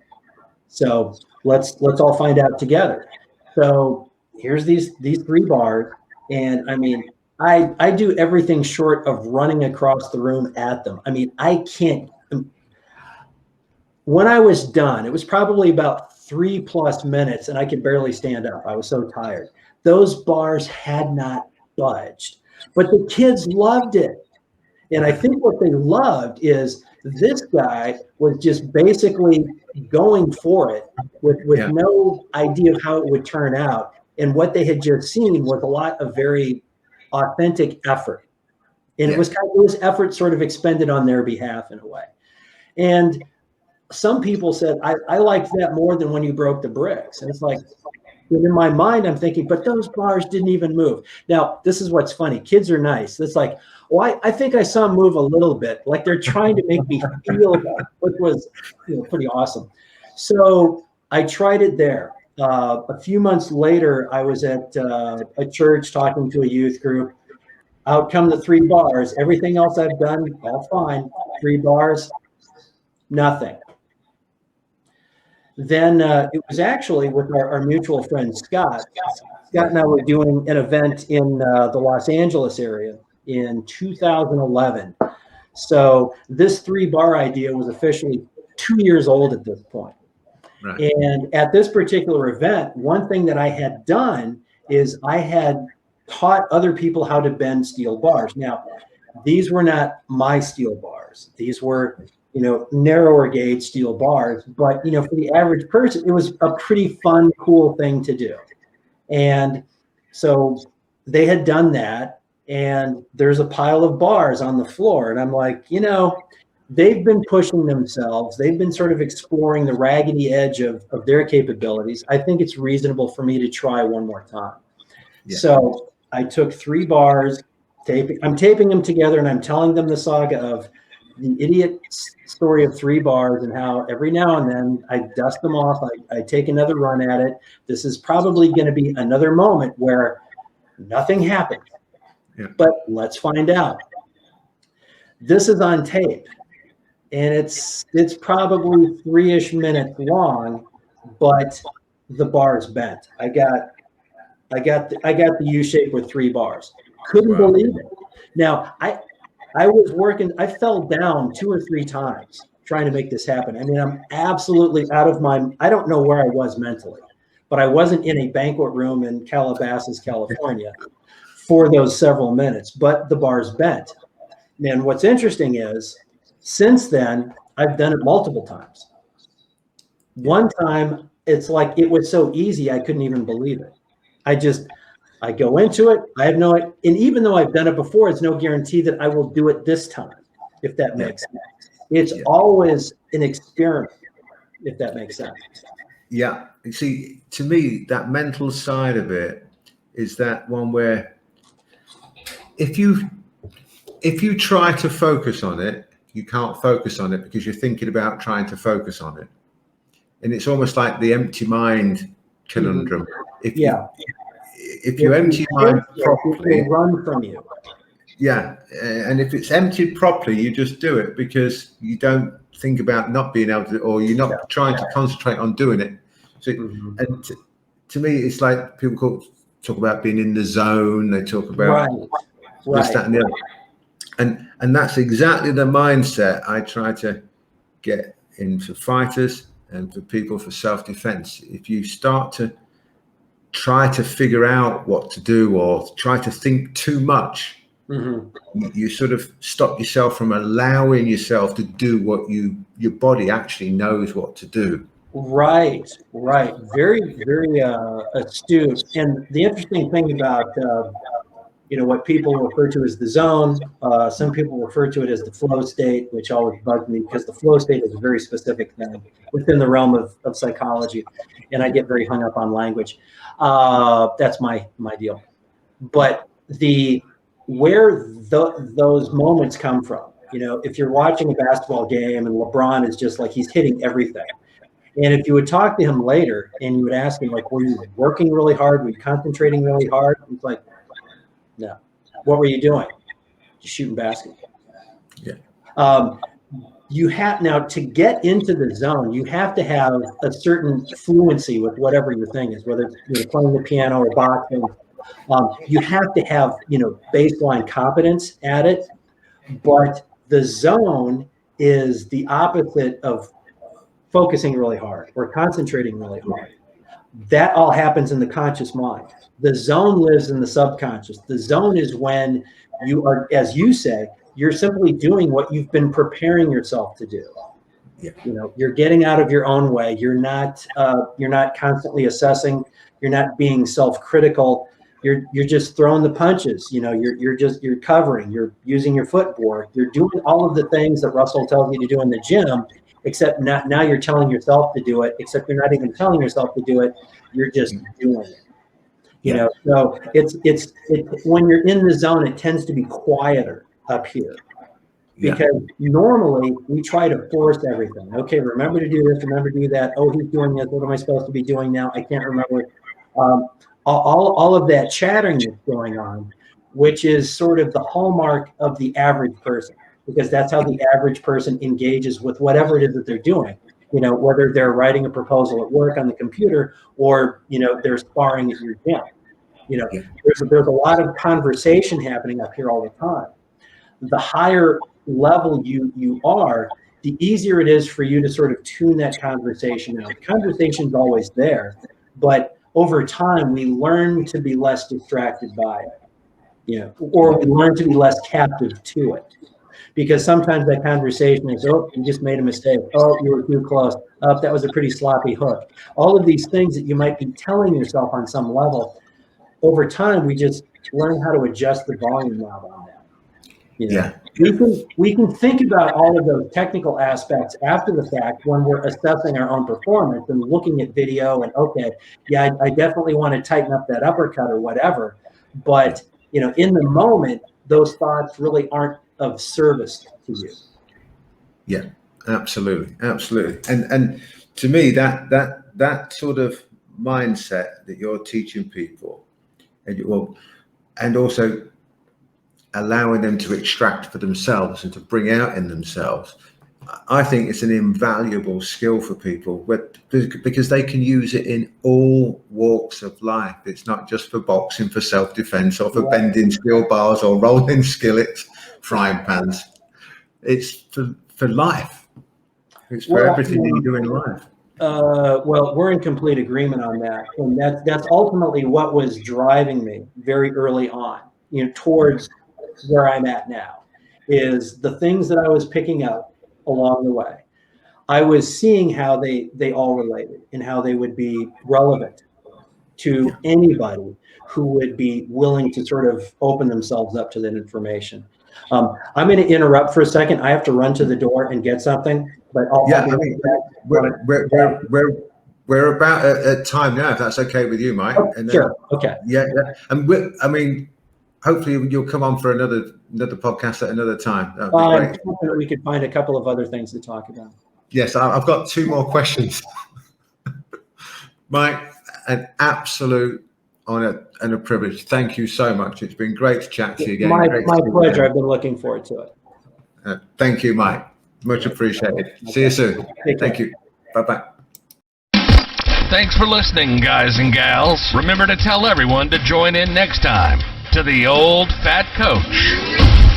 So let's all find out together. So here's these 3 bars. And I mean, I do everything short of running across the room at them. I mean, I can't. When I was done, it was probably about 3+ minutes, and I could barely stand up. I was so tired. Those bars had not budged, but the kids loved it. And I think what they loved is this guy was just basically going for it with no idea of how it would turn out. And what they had just seen was a lot of very authentic effort. And it was effort sort of expended on their behalf in a way. And some people said, I liked that more than when you broke the bricks. And it's like, in my mind, I'm thinking, but those bars didn't even move. Now, this is what's funny. Kids are nice. It's like, well, I think I saw them move a little bit. Like they're trying to make me feel that, which was pretty awesome. So I tried it there. A few months later, I was at a church talking to a youth group. Out come the 3 bars. Everything else I've done, all fine. 3 bars, nothing. Then it was actually with our mutual friend, Scott. Scott and I were doing an event in the Los Angeles area in 2011. So this 3-bar idea was officially 2 years old at this point. Right. And at this particular event, one thing that I had done is I had taught other people how to bend steel bars. Now, these were not my steel bars. These were, narrower gauge steel bars. But, for the average person, it was a pretty fun, cool thing to do. And so they had done that. And there's a pile of bars on the floor. And I'm like, they've been pushing themselves. They've been sort of exploring the raggedy edge of their capabilities. I think it's reasonable for me to try one more time. Yeah. So I took 3 bars, I'm taping them together, and I'm telling them the saga of the idiot story of 3 bars and how every now and then I dust them off. I take another run at it. This is probably going to be another moment where nothing happens. Yeah. But let's find out. This is on tape, and it's probably 3-ish minutes long, but the bar's bent. I got the U shape with 3 bars. Couldn't believe it. Now I was working. I fell down 2 or 3 times trying to make this happen. I mean, I'm absolutely out of my. I don't know where I was mentally, but I wasn't in a banquet room in Calabasas, California, for those several minutes. But the bar's bent. And what's interesting is, since then, I've done it multiple times. One time, it's like it was so easy I couldn't even believe it. I go into it. I have no, and even though I've done it before, it's no guarantee that I will do it this time, if that makes sense. It's always an experiment, if that makes sense. Yeah. You see, to me, that mental side of it is that one where if you try to focus on it, you can't focus on it because you're thinking about trying to focus on it. And it's almost like the empty mind conundrum. If you empty your mind properly, it will run from you. Yeah, and if it's emptied properly, you just do it because you don't think about not being able to, or you're not trying to concentrate on doing it. So, and to me, it's like people talk about being in the zone. They talk about this, that, and the other. And that's exactly the mindset I try to get into fighters and for people for self-defense. If you start to try to figure out what to do or try to think too much, you sort of stop yourself from allowing yourself to do what your body actually knows what to do. Right. Very, very astute. And the interesting thing about what people refer to as the zone, some people refer to it as the flow state, which always bugs me because the flow state is a very specific thing within the realm of psychology, and I get very hung up on language. That's my deal. But where those moments come from, if you're watching a basketball game and LeBron is just like he's hitting everything, and if you would talk to him later and you would ask him like, were you working really hard? Were you concentrating really hard? He's like, no. What were you doing? Just shooting baskets. Yeah. You have now to get into the zone. You have to have a certain fluency with whatever your thing is, whether it's playing the piano or boxing. You have to have baseline competence at it. But the zone is the opposite of focusing really hard or concentrating really hard. That all happens in the conscious mind. The zone lives in the subconscious. The zone is when you are, as you say, you're simply doing what you've been preparing yourself to do. Yeah. You're getting out of your own way. You're not constantly assessing. You're not being self-critical. You're just throwing the punches. You're covering. You're using your footboard. You're doing all of the things that Russell tells you to do in the gym, except now you're telling yourself to do it. Except you're not even telling yourself to do it. You're just doing it. So it's when you're in the zone, it tends to be quieter up here. Because normally we try to force everything. Okay, remember to do this, remember to do that. Oh, he's doing this. What am I supposed to be doing now? I can't remember. All of that chattering that's going on, which is sort of the hallmark of the average person, because that's how the average person engages with whatever it is that they're doing. Whether they're writing a proposal at work on the computer or, they're sparring at your gym. There's a lot of conversation happening up here all the time. The higher level you are, the easier it is for you to sort of tune that conversation out. The conversation's always there, but over time we learn to be less distracted by it, or we learn to be less captive to it. Because sometimes that conversation is, oh, you just made a mistake. Oh, you were too close. Oh, that was a pretty sloppy hook. All of these things that you might be telling yourself on some level, over time we just learn how to adjust the volume knob on that. We can think about all of those technical aspects after the fact when we're assessing our own performance and looking at video and, okay, yeah, I definitely want to tighten up that uppercut or whatever. But, in the moment, those thoughts really aren't of service to you. Yeah, absolutely. And to me, that sort of mindset that you're teaching people, and also allowing them to extract for themselves and to bring out in themselves, I think it's an invaluable skill for people, because they can use it in all walks of life. It's not just for boxing, for self-defense, or for bending steel bars or rolling skillets, frying pans. It's for life. It's for everything that you do in life. Well, we're in complete agreement on that. And that's ultimately what was driving me very early on, towards where I'm at now, is the things that I was picking up along the way. I was seeing how they all related and how they would be relevant to anybody who would be willing to sort of open themselves up to that information. I'm going to interrupt for a second. I have to run to the door and get something, but we're about at time now, if that's okay with you, Mike. Oh, sure. Okay. Yeah. And hopefully you'll come on for another podcast at another time. That'd be great. We could find a couple of other things to talk about. Yes, I've got two more questions. Mike, an absolute honor and a privilege. Thank you so much. It's been great to chat to you again. My pleasure. I've been looking forward to it. Thank you, Mike. Much appreciated. Okay. See you soon. Thank you. Bye-bye. Thanks for listening, guys and gals. Remember to tell everyone to join in next time to the Old Fat Coach.